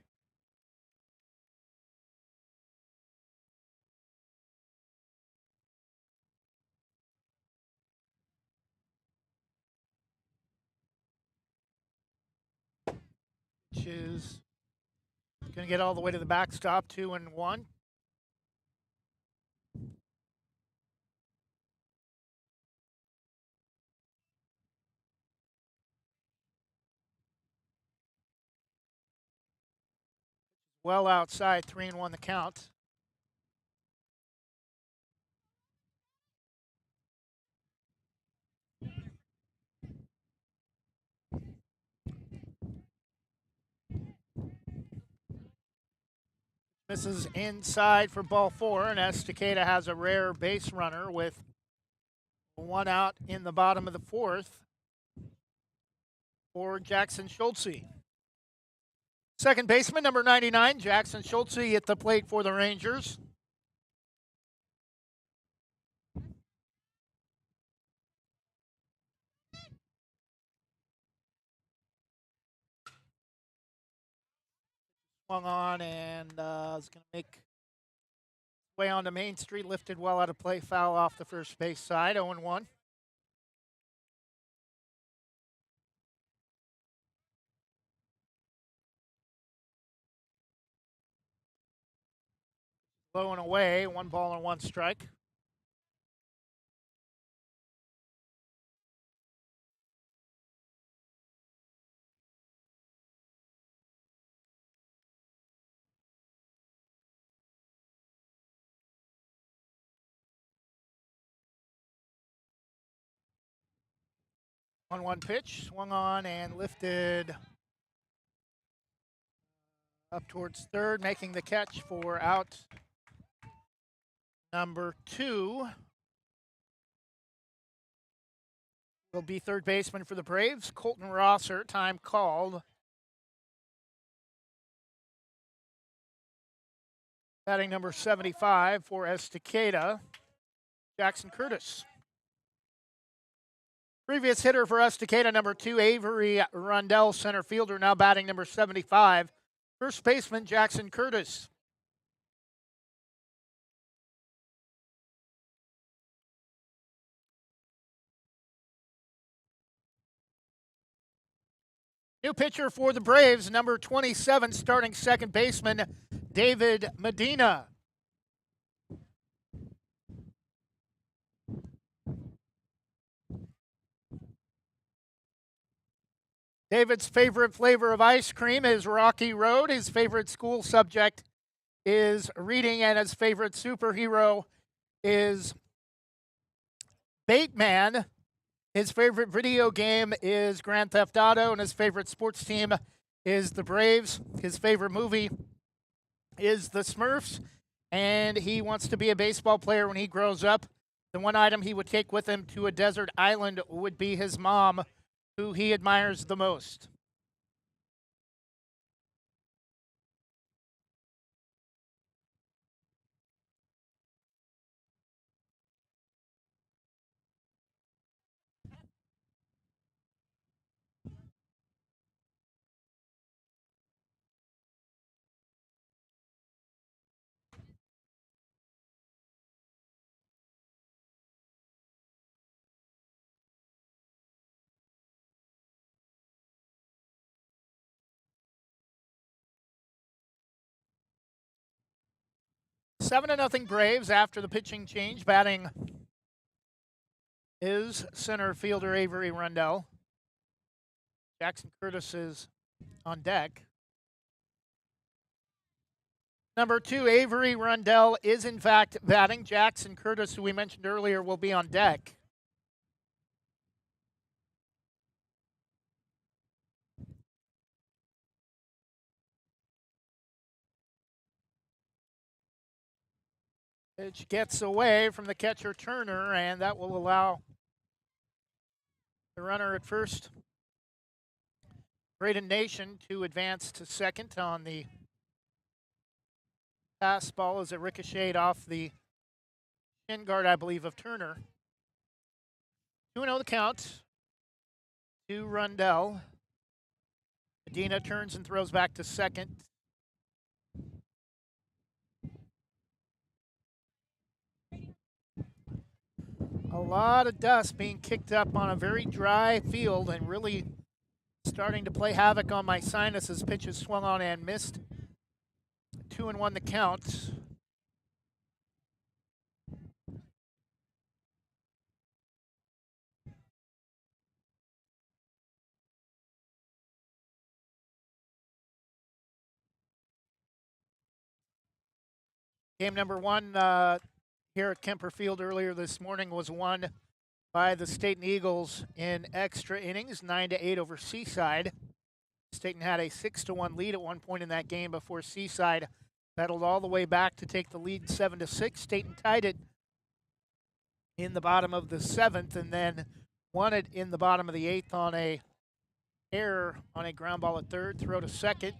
Which is going to get all the way to the backstop, 2-1. Well outside, 3-1 the count. This is inside for ball 4, and ESTACADA has a rare base runner with 1 out in the bottom of the fourth for Jackson Schultze. Second baseman, number 99, Jackson Schultze at the plate for the Rangers. Swung on and is going to make way onto Main Street, lifted well out of play, foul off the first base side, 0-1. Low and away, 1 ball and 1 strike. One pitch, swung on and lifted up towards third, making the catch for out number 2. Will be third baseman for the Braves, Colton Rosser, time called. Batting number 75 for ESTACADA, Jackson Curtis. Previous hitter for ESTACADA, number 2, Avery Rundell, center fielder, now batting number 75. First baseman, Jackson Curtis. New pitcher for the Braves, number 27, starting second baseman, David Medina. David's favorite flavor of ice cream is Rocky Road. His favorite school subject is reading, and his favorite superhero is Bateman. His favorite video game is Grand Theft Auto, and his favorite sports team is the Braves. His favorite movie is The Smurfs, and he wants to be a baseball player when he grows up. The one item he would take with him to a desert island would be his mom, who he admires the most. Seven to nothing Braves after the pitching change. Batting is center fielder Avery Rundell. Jackson Curtis is on deck. Number 2, Avery Rundell is in fact batting. Jackson Curtis, who we mentioned earlier, will be on deck. Pitch gets away from the catcher Turner, and that will allow the runner at first, Braden Nation, to advance to second on the pass ball as it ricocheted off the shin guard, I believe, of Turner. 2-0 the count to Rundell. Medina turns and throws back to second. A lot of dust being kicked up on a very dry field and really starting to play havoc on my sinuses. Pitches swung on and missed. 2-1 the count. Game number 1 here at Kemper Field earlier this morning was won by the Staten Eagles in extra innings, 9-8 over Seaside. Staten had a 6-1 lead at one point in that game before Seaside battled all the way back to take the lead 7-6. Staten tied it in the bottom of the 7th and then won it in the bottom of the 8th on a error on a ground ball at third, throw to second.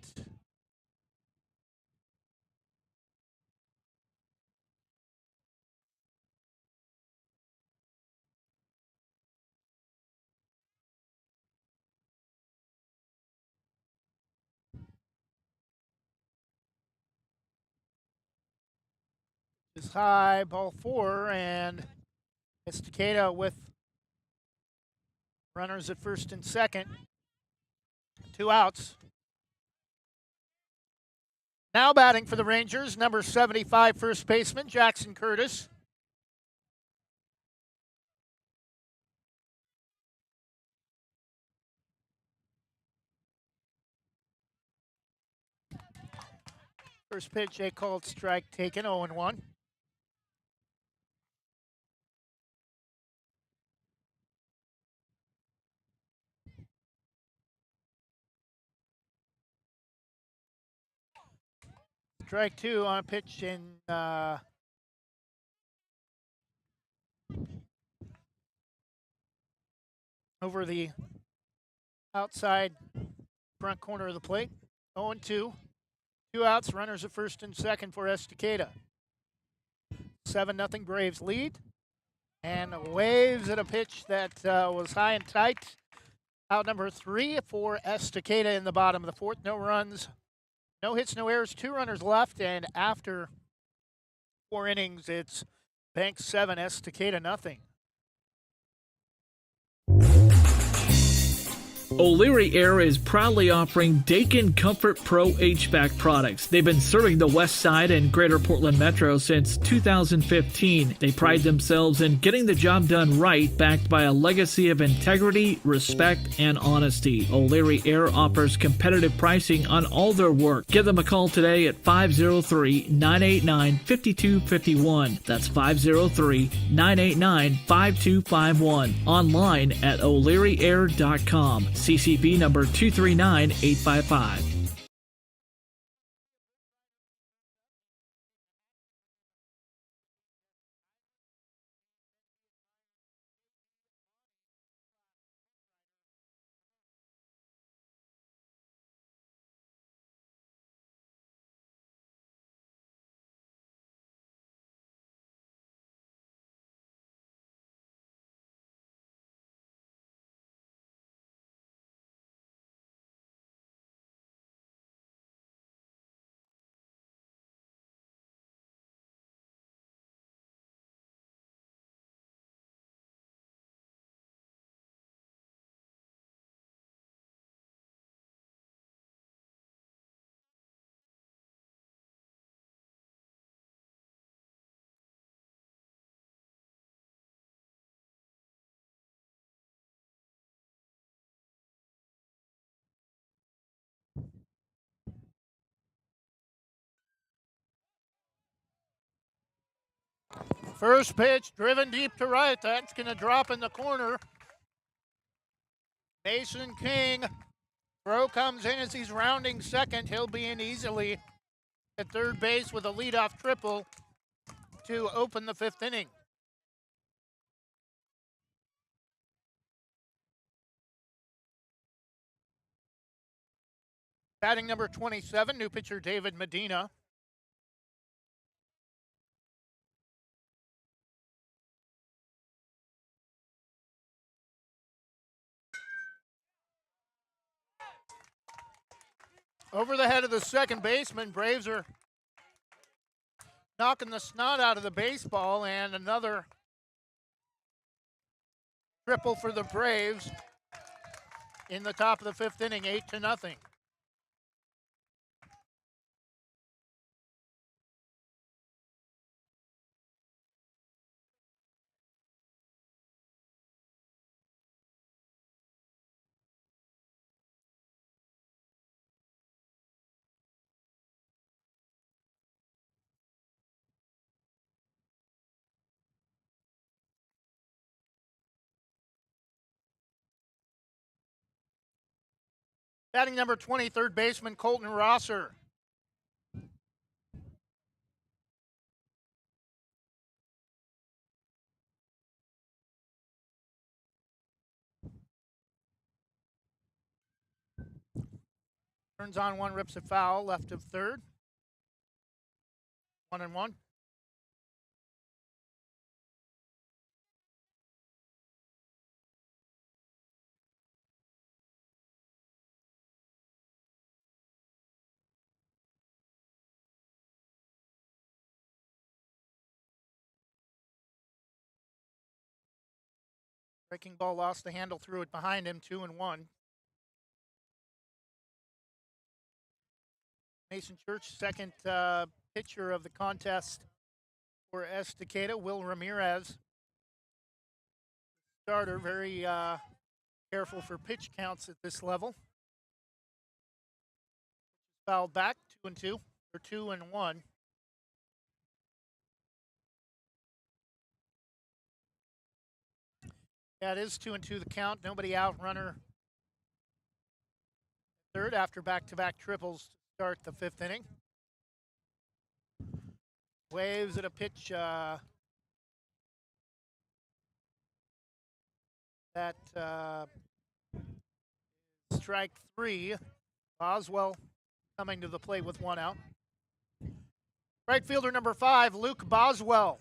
Is high, ball 4, and ESTACADA with runners at first and second. 2 outs. Now batting for the Rangers, number 75 first baseman, Jackson Curtis. First pitch, a called strike taken, 0-1. Strike 2 on a pitch in over the outside front corner of the plate. 0-2. 2 outs, runners at first and second for ESTACADA. 7-0 Braves lead. And waves at a pitch that was high and tight. Out number 3 for ESTACADA in the bottom of the 4th. No runs, no hits, no errors, 2 runners left. And after 4 innings, it's Banks 7, ESTACADA nothing. O'Leary Air is proudly offering Dakin Comfort Pro HVAC products. They've been serving the West Side and Greater Portland Metro since 2015. They pride themselves in getting the job done right, backed by a legacy of integrity, respect, and honesty. O'Leary Air offers competitive pricing on all their work. Give them a call today at 503-989-5251. That's 503-989-5251. Online at o'learyair.com. CCB number 239855. First pitch driven deep to right. That's going to drop in the corner. Mason King. Throw comes in as he's rounding second. He'll be in easily at third base with a leadoff triple to open the fifth inning. Batting number 27, new pitcher David Medina. Over the head of the second baseman, Braves are knocking the snot out of the baseball, and another triple for the Braves in the top of the fifth inning, 8-0. Batting number 20, third baseman Colton Rosser. Turns on one, rips it foul, left of third. 1-1. Breaking ball lost the handle, threw it behind him, 2-1. Mason Church, second pitcher of the contest for ESTACADA. Will Ramirez, starter, very careful for pitch counts at this level. Fouled back, 2-2, or 2-1. Yeah, it is 2-2 the count. Nobody out. Runner third after back-to-back triples to start the fifth inning. Waves at a pitch that strike three. Boswell coming to the plate with one out. Right fielder number 5, Luke Boswell.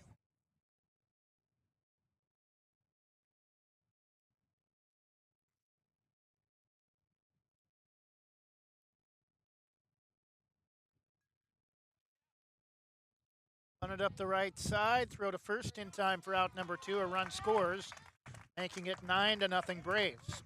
Run it up the right side, throw to first in time for out number 2. A run scores, making it 9-0 Braves.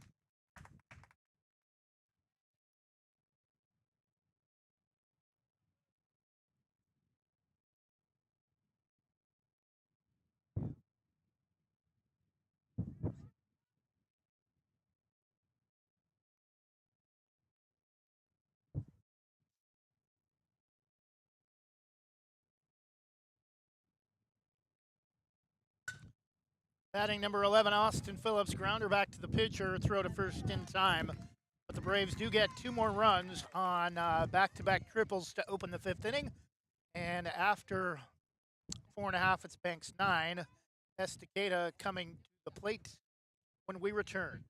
Batting number 11, Austin Phillips, grounder back to the pitcher, throw to first in time. But the Braves do get 2 more runs on back-to-back triples to open the fifth inning. And after 4.5, it's Banks 9. ESTACADA coming to the plate when we return.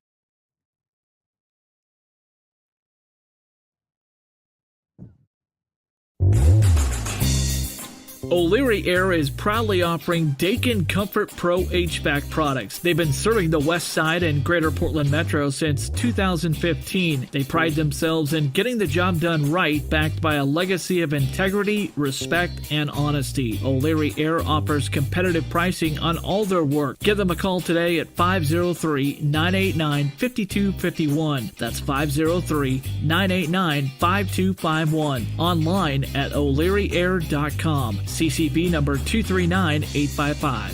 O'Leary Air is proudly offering Dakin Comfort Pro HVAC products. They've been serving the West Side and Greater Portland Metro since 2015. They pride themselves in getting the job done right, backed by a legacy of integrity, respect, and honesty. O'Leary Air offers competitive pricing on all their work. Give them a call today at 503-989-5251. That's 503-989-5251. Online at o'learyair.com. CCB number 239855.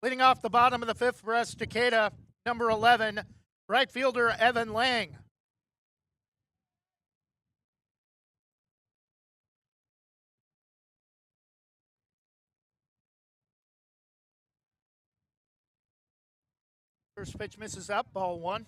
Leading off the bottom of the fifth for Estacada, number 11, right fielder Evan Lang. First pitch misses up, ball one.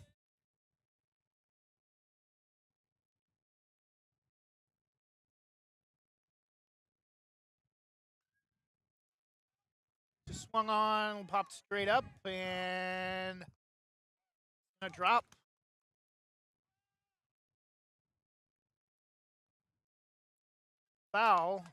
Just swung on, popped straight up, and a drop. Foul.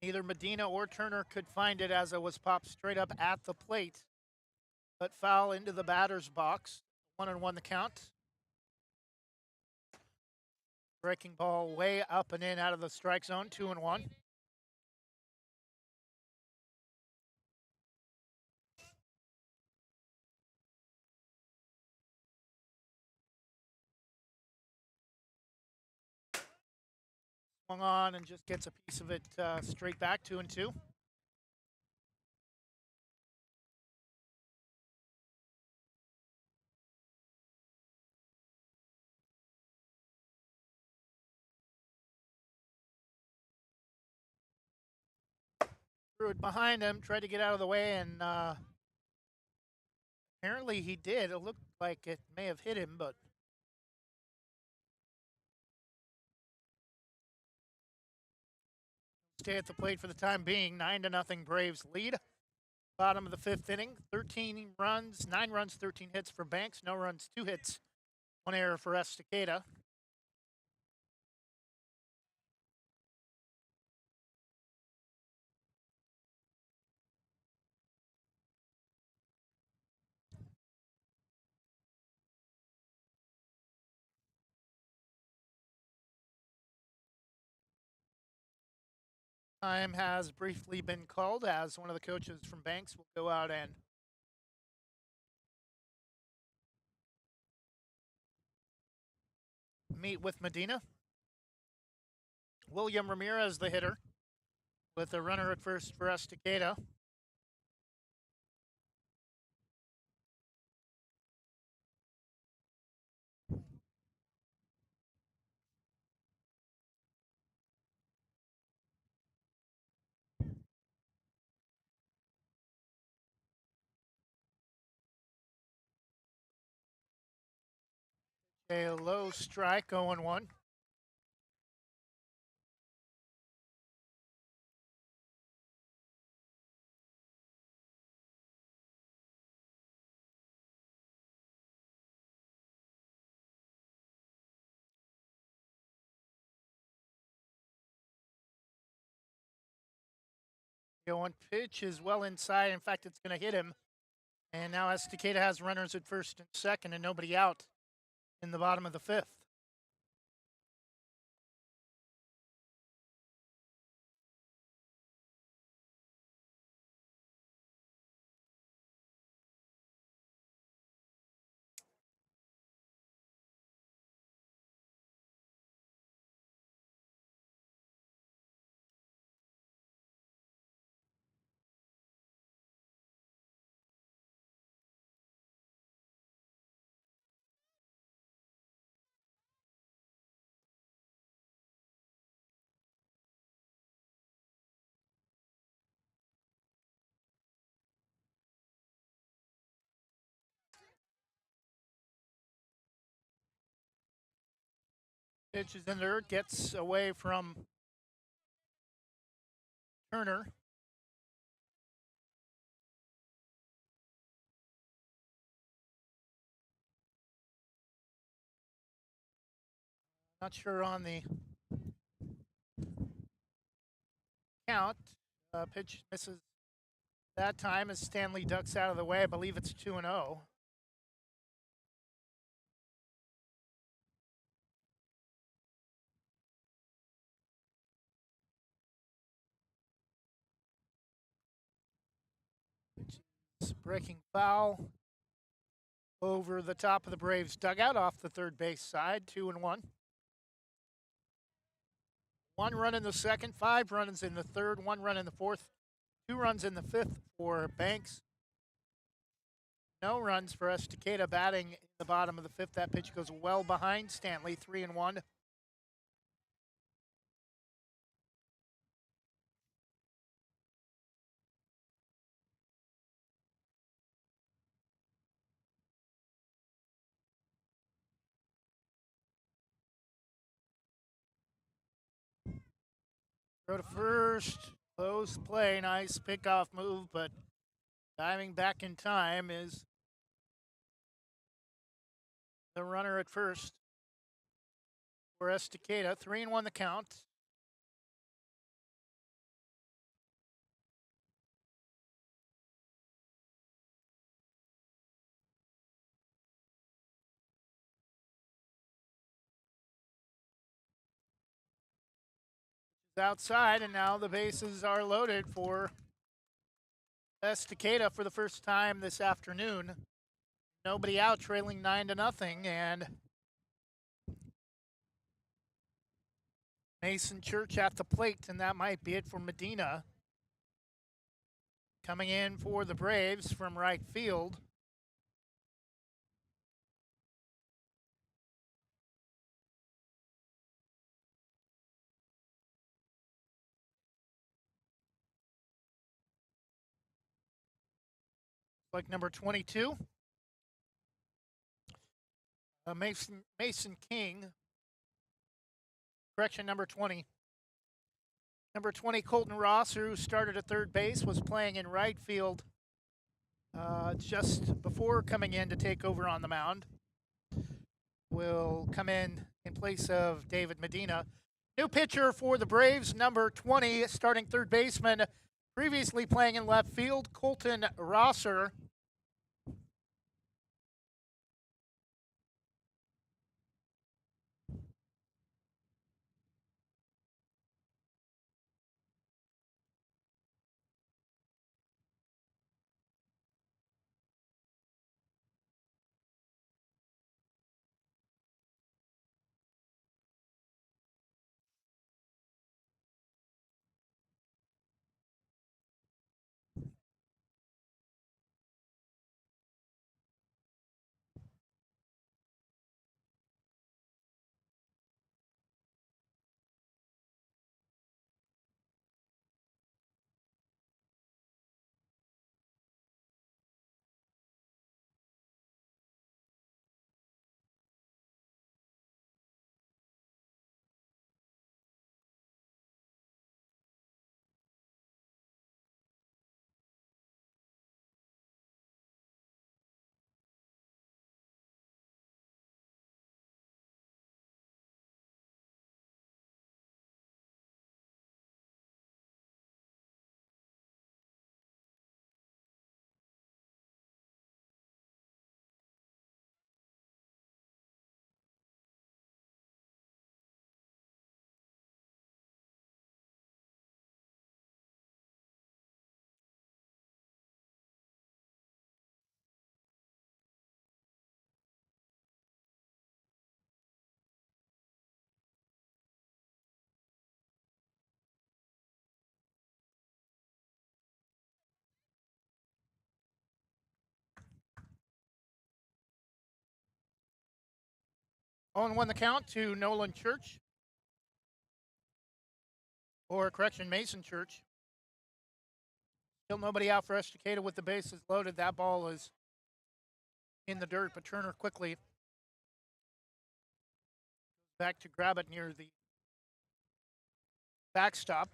Neither Medina or Turner could find it as it was popped straight up at the plate, but foul into the batter's box. 1-1 the count. Breaking ball way up and in out of the strike zone. 2-1. Swung on and just gets a piece of it straight back. 2-2. Threw it behind him, tried to get out of the way, and apparently he did. It looked like it may have hit him, but stay at the plate for the time being. 9-0 Braves lead. Bottom of the fifth inning. 13 runs, 9 runs, 13 hits for Banks. No runs, 2 hits, 1 error for Estacada. Time has briefly been called as one of the coaches from Banks will go out and meet with Medina. William Ramirez, the hitter, with a runner at first for Estacada. A low strike, 0-1. The 0-1 pitch is well inside. In fact, it's going to hit him. And now Estacada has runners at first and second and nobody out in the bottom of the fifth. Pitch is in there, gets away from Turner. Not sure on the count. Pitch misses that time as Stanley ducks out of the way. I believe it's 2-0. Breaking foul over the top of the Braves dugout off the third base side, 2-1. 1 run in the second, 5 runs in the third, 1 run in the fourth, 2 runs in the fifth for Banks. No runs for Estacada batting in the bottom of the fifth. That pitch goes well behind Stanley, 3-1. Throw to first, close play, nice pickoff move, but diving back in time is the runner at first for Estacada. 3-1 the count. Outside, and now the bases are loaded for Estacada for the first time this afternoon. Nobody out, trailing 9-0, and Mason Church at the plate, and that might be it for Medina. Coming in for the Braves from right field. Like number 22. Mason King. Correction, number 20. Number 20, Colton Ross, who started at third base, was playing in right field just before coming in to take over on the mound. Will come in place of David Medina. New pitcher for the Braves, number 20, starting third baseman, previously playing in left field, Colton Rosser. On 1 the count to Nolan Church. Or correction, Mason Church. Still nobody out for Estacada with the bases loaded. That ball is in the dirt, but Turner quickly back to grab it near the backstop.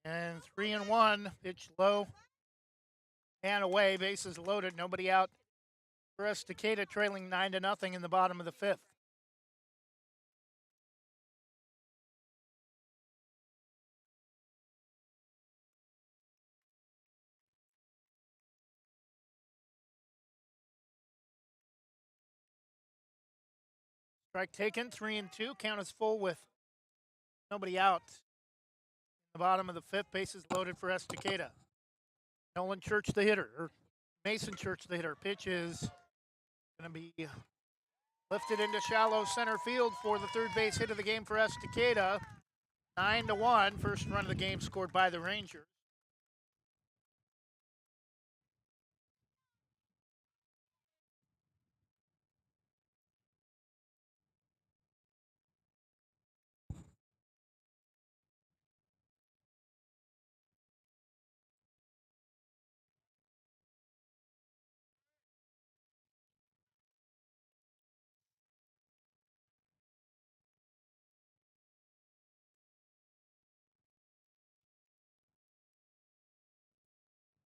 And 3-1, pitch low and away, bases loaded, nobody out for Estacada, trailing 9-0 in the bottom of the fifth. Strike taken, 3-2. Count is full with nobody out. The bottom of the fifth, bases loaded for Estacada. Nolan Church, the hitter, or Mason Church, the hitter. Pitch is going to be lifted into shallow center field for the third base hit of the game for Estacada. 9-1. First run of the game scored by the Rangers.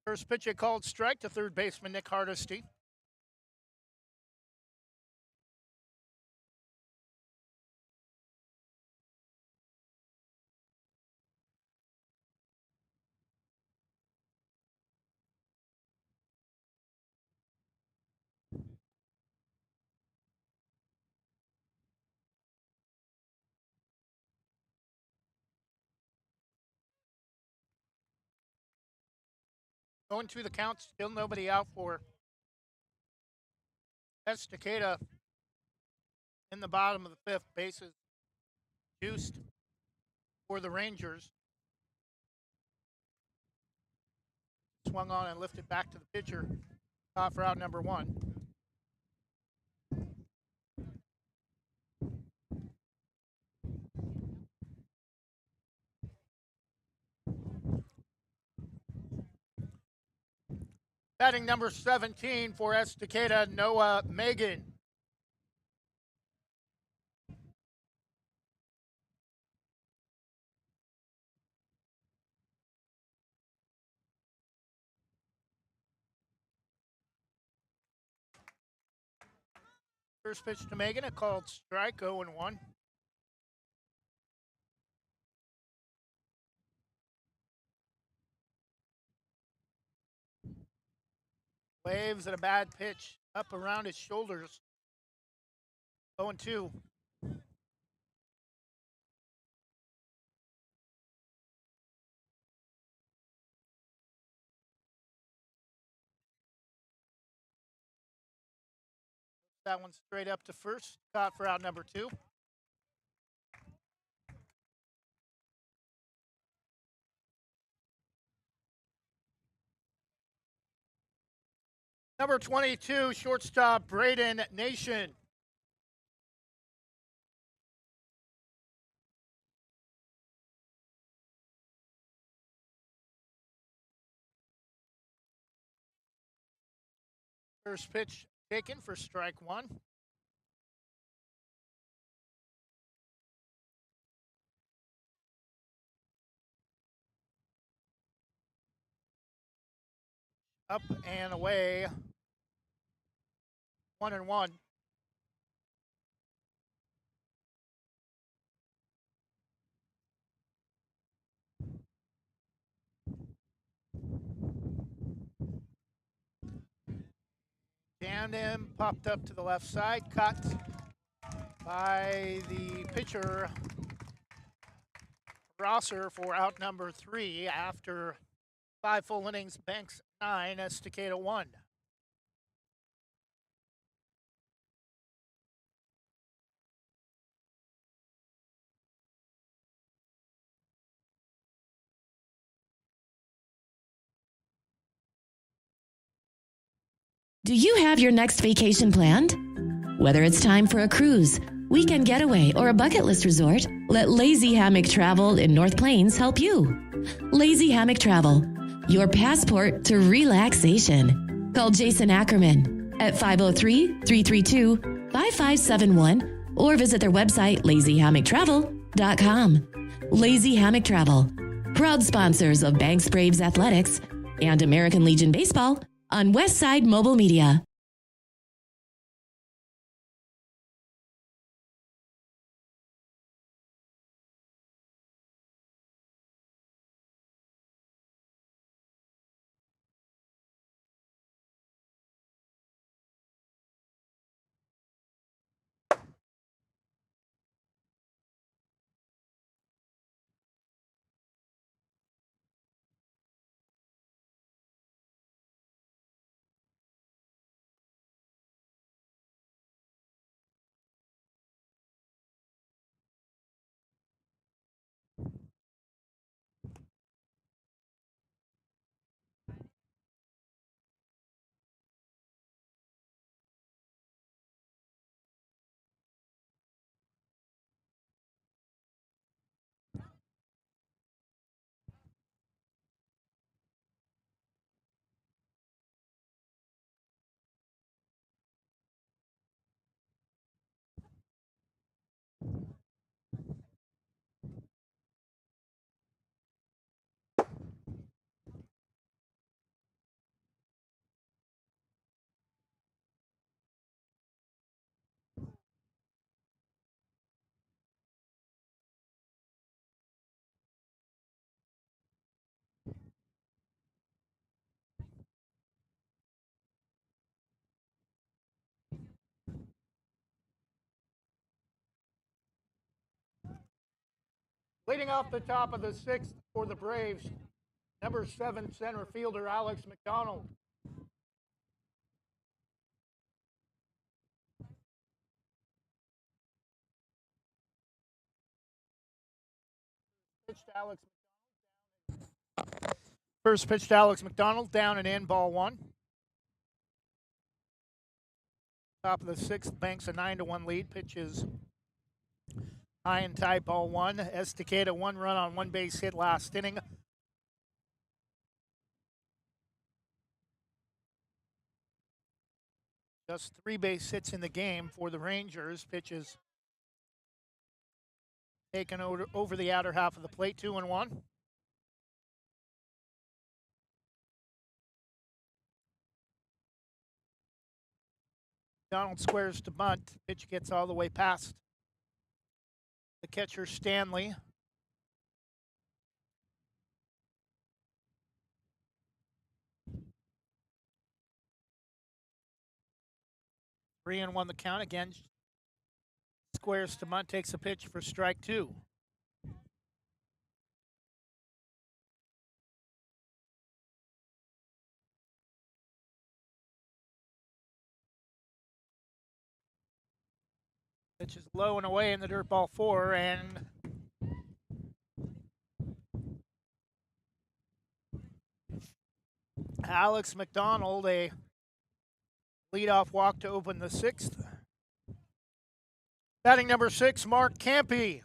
First pitch, a called strike to third baseman Nick Hardesty. Going to the count, still nobody out for Estacada in the bottom of the fifth. Bases juiced for the Rangers. Swung on and lifted back to the pitcher. Off route number 1. Batting number 17 for Estacada, Noah Megan. First pitch to Megan, a called strike, 0-1. Waves at a bad pitch up around his shoulders. 0-2. That one straight up to first. Caught for out number 2. Number 22, shortstop Braden Nation. First pitch taken for strike 1. Up and away. 1-1. Jammed him, popped up to the left side, caught by the pitcher Rosser for out number 3 after 5 full innings. Banks 9, Estacada 1. Do you have your next vacation planned? Whether it's time for a cruise, weekend getaway, or a bucket list resort, let Lazy Hammock Travel in North Plains help you. Lazy Hammock Travel, your passport to relaxation. Call Jason Ackerman at 503-332-5571 or visit their website, lazyhammocktravel.com. Lazy Hammock Travel, proud sponsors of Banks Braves Athletics and American Legion Baseball on Westside Mobile Media. Leading off the top of the sixth for the Braves, number 7 center fielder Alex McDonald. First pitch to Alex McDonald, down and in, ball one. Top of the sixth, Banks a 9-1 lead. Pitches high and tight, ball one. ESTACADA 1 run on 1 base hit last inning. Just 3 base hits in the game for the Rangers. Pitches taken over the outer half of the plate, 2-1. Donald squares to bunt. Pitch gets all the way past the catcher, Stanley. Three and one the count again. Squares to bunt, takes a pitch for strike 2. Pitch is low and away in the dirt, ball 4, and Alex McDonald, a leadoff walk to open the 6th. Batting number 6, Mark Campy.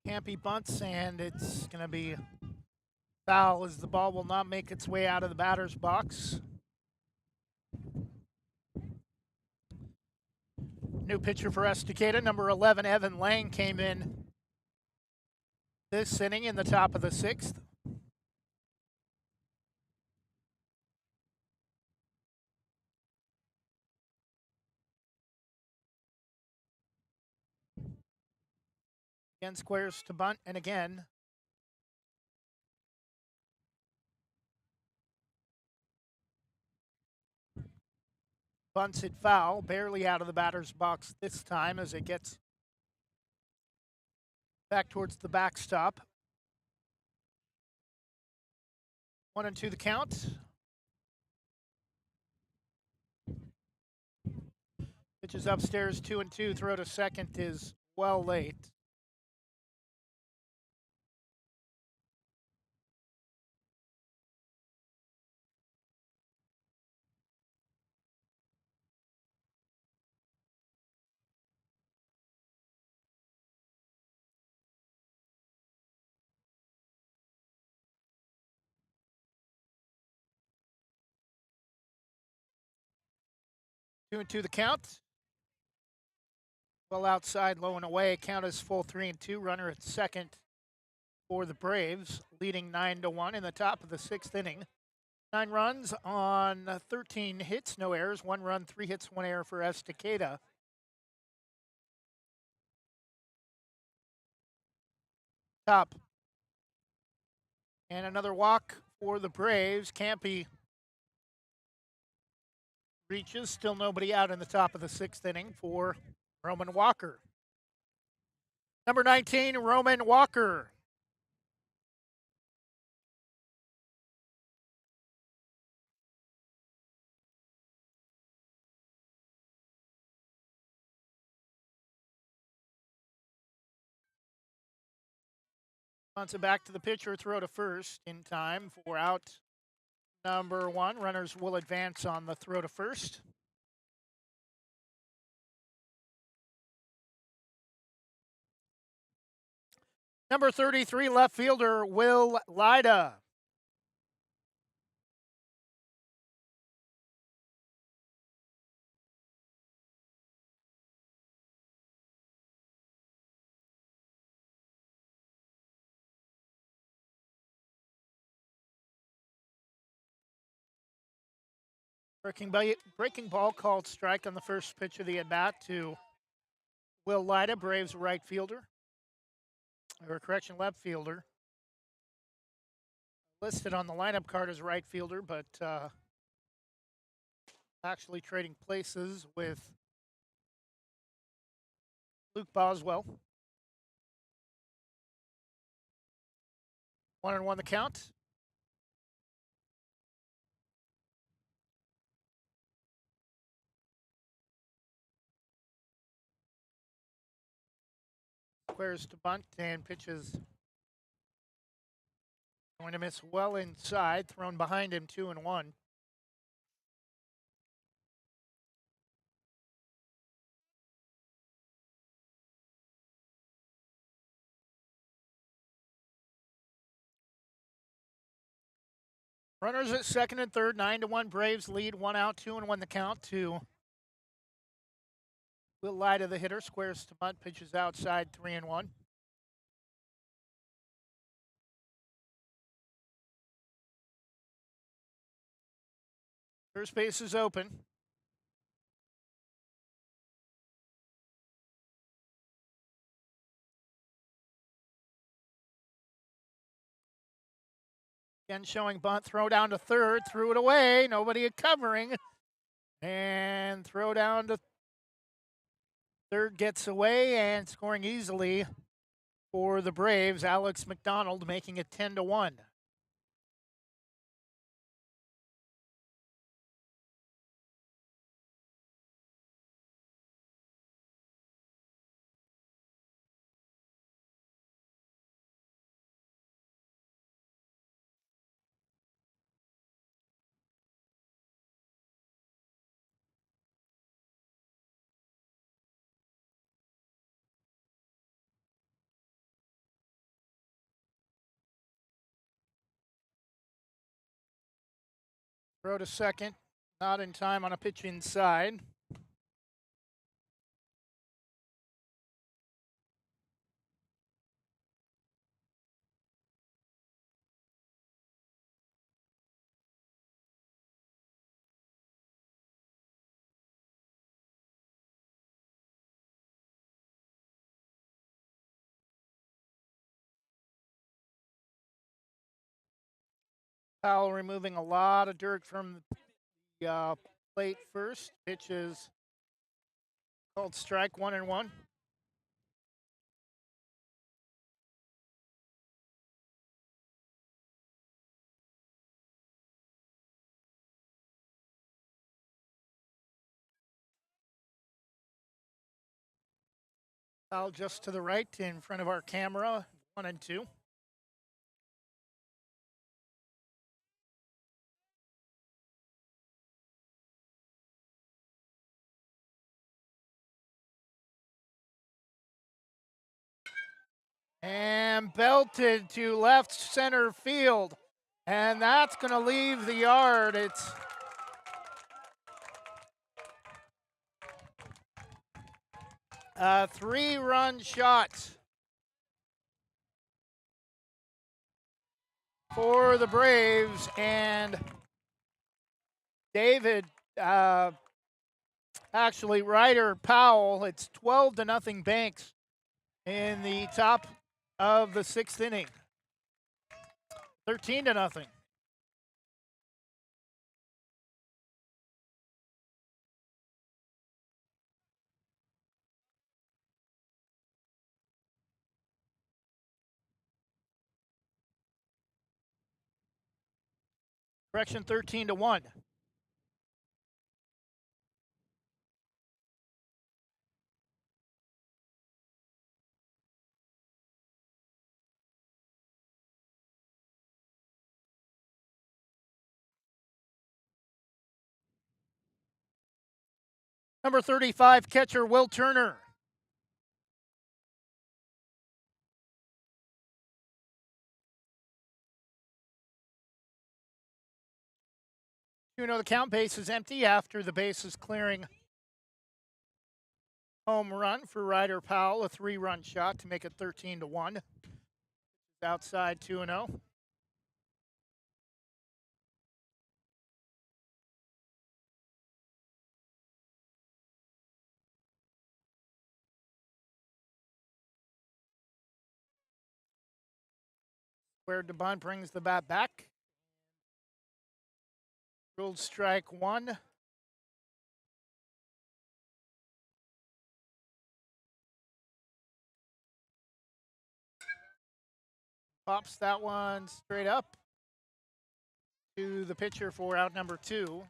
Campy bunts, and it's going to be foul as the ball will not make its way out of the batter's box. New pitcher for ESTACADA, number 11, Evan Lang, came in this inning in the top of the 6th. Again, squares to bunt, and again bunts it foul, barely out of the batter's box this time as it gets back towards the backstop. 1-2 the count. Pitch is upstairs, 2-2. Throw to second is well late. Two and two the count. Well outside, low and away. Count is full 3-2. Runner at second for the Braves, leading 9-1 in the top of the 6th inning. 9 runs on 13 hits, no errors. 1 run, 3 hits, 1 error for ESTACADA. Top. And another walk for the Braves. Campy reaches. Still nobody out in the top of the 6th inning for Roman Walker. Number 19, Roman Walker. Bunts it back to the pitcher, throw to first in time for out number 1. Runners will advance on the throw to first. Number 33, left fielder Will Lida. Breaking ball called strike on the first pitch of the at-bat to Will Lyda, Braves right fielder. Or correction, left fielder. Listed on the lineup card as right fielder, but actually trading places with Luke Boswell. 1-1 the count. Squares to bunt and pitches. Going to miss well inside, thrown behind him 2-1. Runners at second and third, 9-1 Braves lead, 1 out, 2-1 the count to Will Lyda, the hitter. Squares to bunt, pitches outside, 3-1. First base is open. Again showing bunt, throw down to third, threw it away, nobody covering. And throw down to third, gets away and scoring easily for the Braves. Alex McDonald making it 10-1. Throw to second, not in time on a pitch inside. Powell removing a lot of dirt from the plate first. Pitch is called strike, 1-1. Powell just to the right in front of our camera, 1-2. And belted to left center field. And that's going to leave the yard. It's a 3-run shot for the Braves. And David, actually Ryder Powell, it's 12-0 Banks in the top of the 6th inning. 13-0. Correction, 13-1. Number 35, catcher Will Turner. The count, base is empty after the bases clearing home run for Ryder Powell, a 3-run shot to make it 13-1. Outside 2-0. where DeBunt brings the bat back. Ruled strike one. Pops that one straight up to the pitcher for out number 2.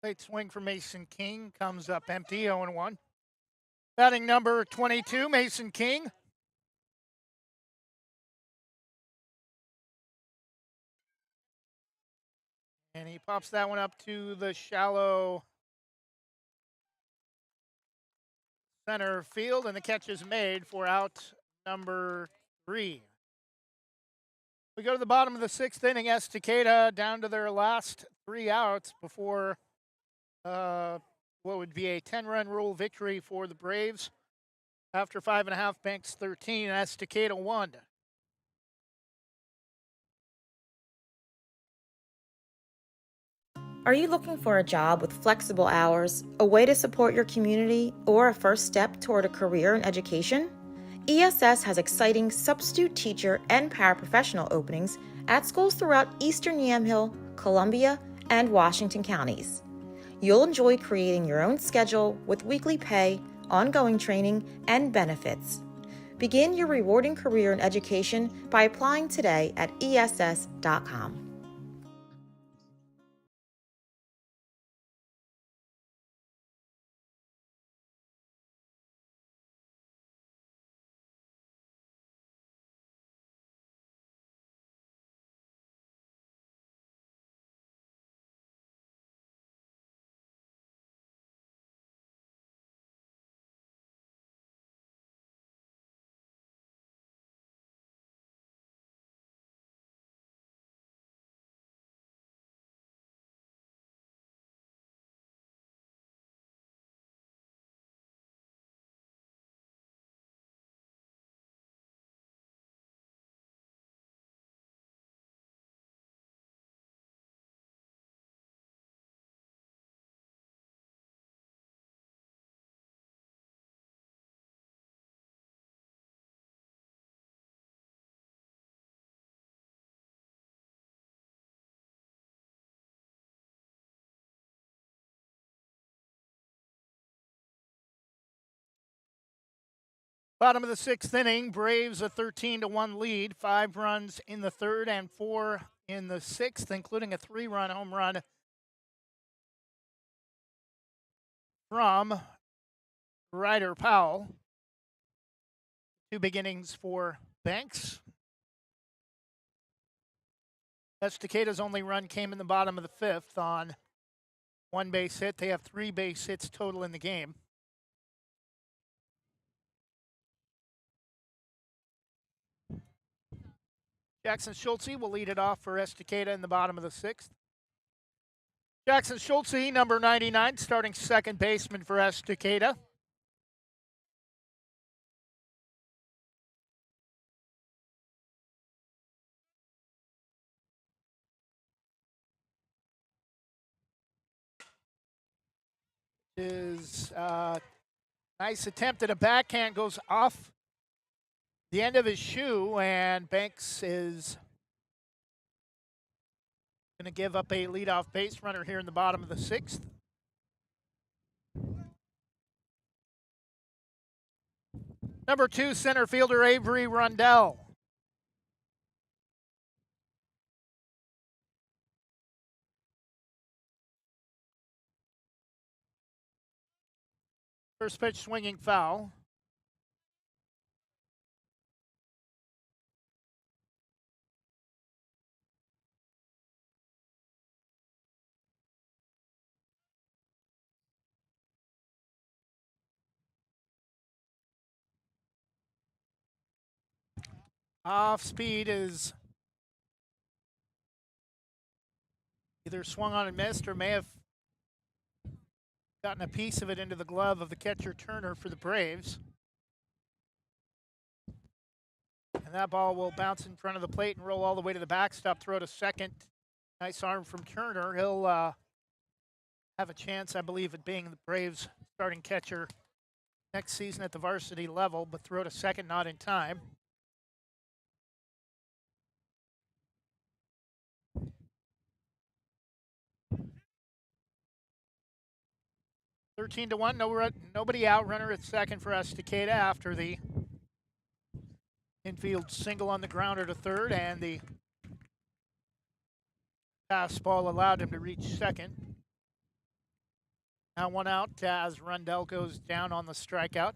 Late swing for Mason King comes up empty, 0-1. Batting number 22, Mason King. And he pops that one up to the shallow center field, and the catch is made for out number 3. We go to the bottom of the 6th inning. ESTACADA down to their last 3 outs before what would be a 10-run rule victory for the Braves. After 5.5, Banks 13, ESTACADA 1. Are you looking for a job with flexible hours, a way to support your community, or a first step toward a career in education? ESS has exciting substitute teacher and paraprofessional openings at schools throughout Eastern Yamhill, Columbia, and Washington counties. You'll enjoy creating your own schedule with weekly pay, ongoing training, and benefits. Begin your rewarding career in education by applying today at ess.com. Bottom of the 6th inning, Braves a 13-1 lead, 5 runs in the 3rd and 4 in the 6th, including a 3-run home run from Ryder Powell. 2 beginnings for Banks. ESTACADA's only run came in the bottom of the 5th on 1 base hit. They have 3 base hits total in the game. Jackson Schultze will lead it off for ESTACADA in the bottom of the 6th. Jackson Schultze, number 99, starting second baseman for ESTACADA. Is nice attempt at a backhand, goes off the end of his shoe, and Banks is going to give up a leadoff base runner here in the bottom of the 6th. Number 2, center fielder Avery Rundell. First pitch swinging foul. Off speed is either swung on and missed or may have Gotten a piece of it into the glove of the catcher Turner for the Braves. And that ball will bounce in front of the plate and roll all the way to the backstop, throw to second. Nice arm from Turner. He'll have a chance, I believe, at being the Braves' starting catcher next season at the varsity level, but throw to second not in time. (13-1). Nobody out. Runner at second for ESTACADA after the infield single on the grounder to third, and the pass ball allowed him to reach second. Now one out as Rundell goes down on the strikeout.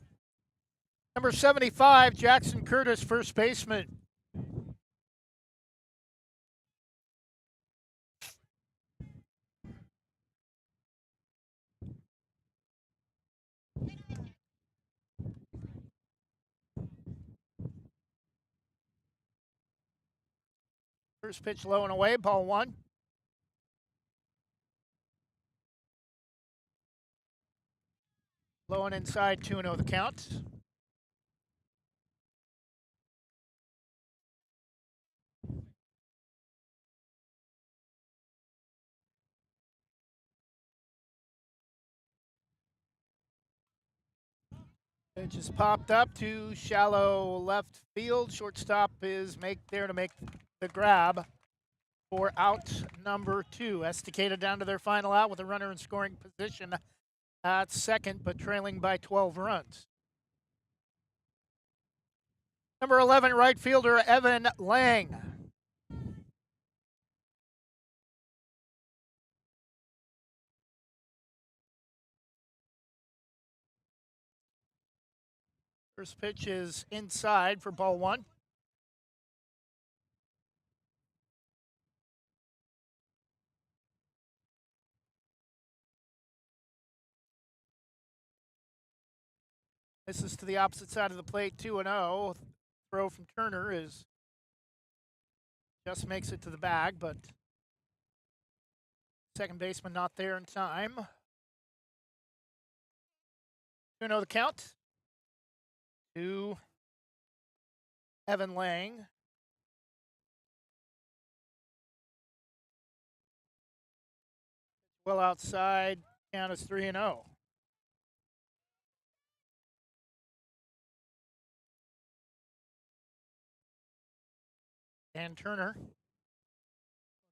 Number 75, Jackson Curtis, first baseman. First pitch low and away, ball one. Low and inside, 2-0 the count. Pitch is popped up to shallow left field. Shortstop is there to make the grab for out number 2. ESTACADA down to their final out with a runner in scoring position at second, but trailing by 12 runs. Number 11, right fielder Evan Lang. First pitch is inside for ball one. This is to the opposite side of the plate, 2-0. Throw from Turner just makes it to the bag, but second baseman not there in time. 2-0 the count to Evan Lang. Well outside, count is 3-0. And Turner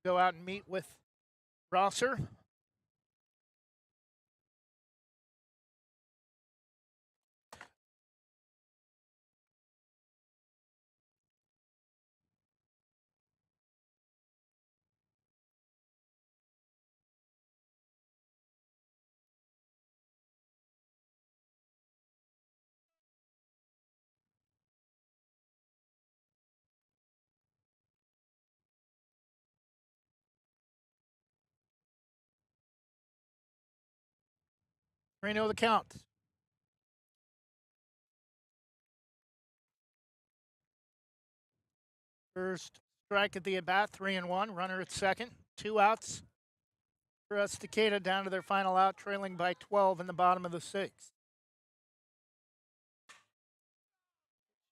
go out and meet with Rosser. The count. First strike at the at-bat, 3-1. Runner at second. 2 outs for ESTACADA down to their final out, trailing by 12 in the bottom of the 6th.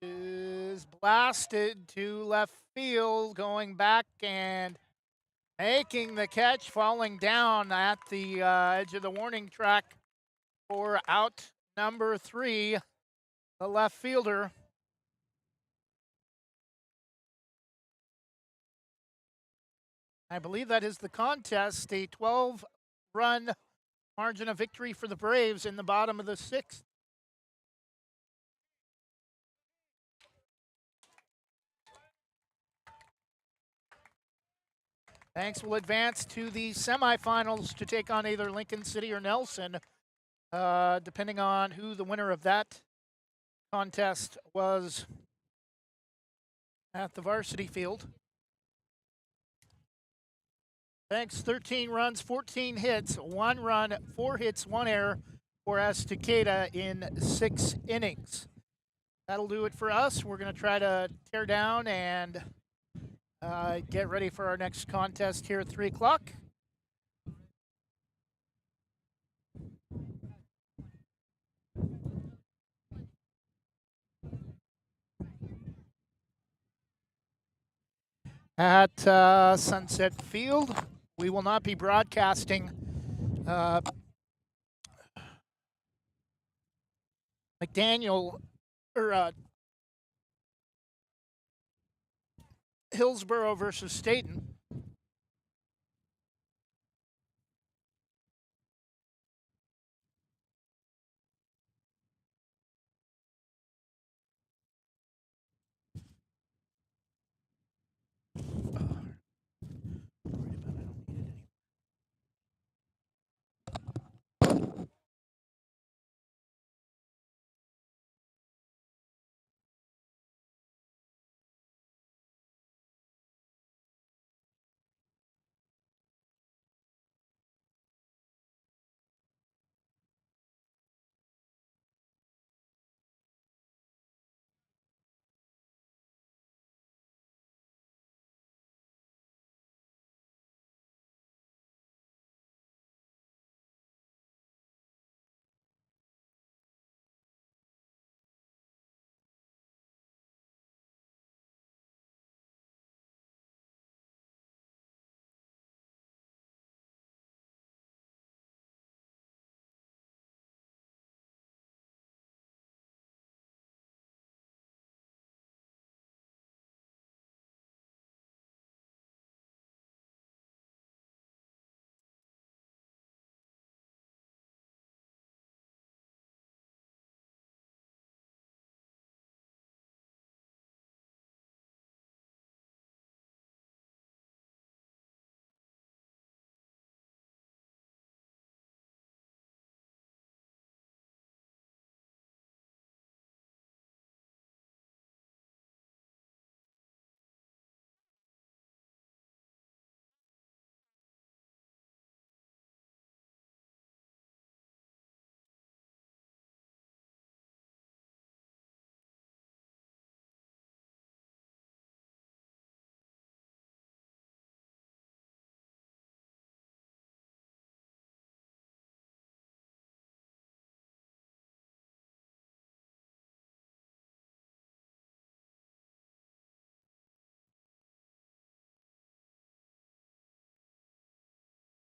Is blasted to left field, going back and making the catch, falling down at the edge of the warning track for out number 3, the left fielder. I believe that is the contest, a 12-run margin of victory for the Braves in the bottom of the 6th. Banks will advance to the semifinals to take on either Lincoln City or Nelson, depending on who the winner of that contest was at the varsity field. Banks 13 runs, 14 hits, 1 run, 4 hits, 1 error for ESTACADA in 6 innings. That'll do it for us. We're going to try to tear down and get ready for our next contest here at 3 o'clock. at Sunset Field. We will not be broadcasting McDaniel or Hillsborough versus Staten.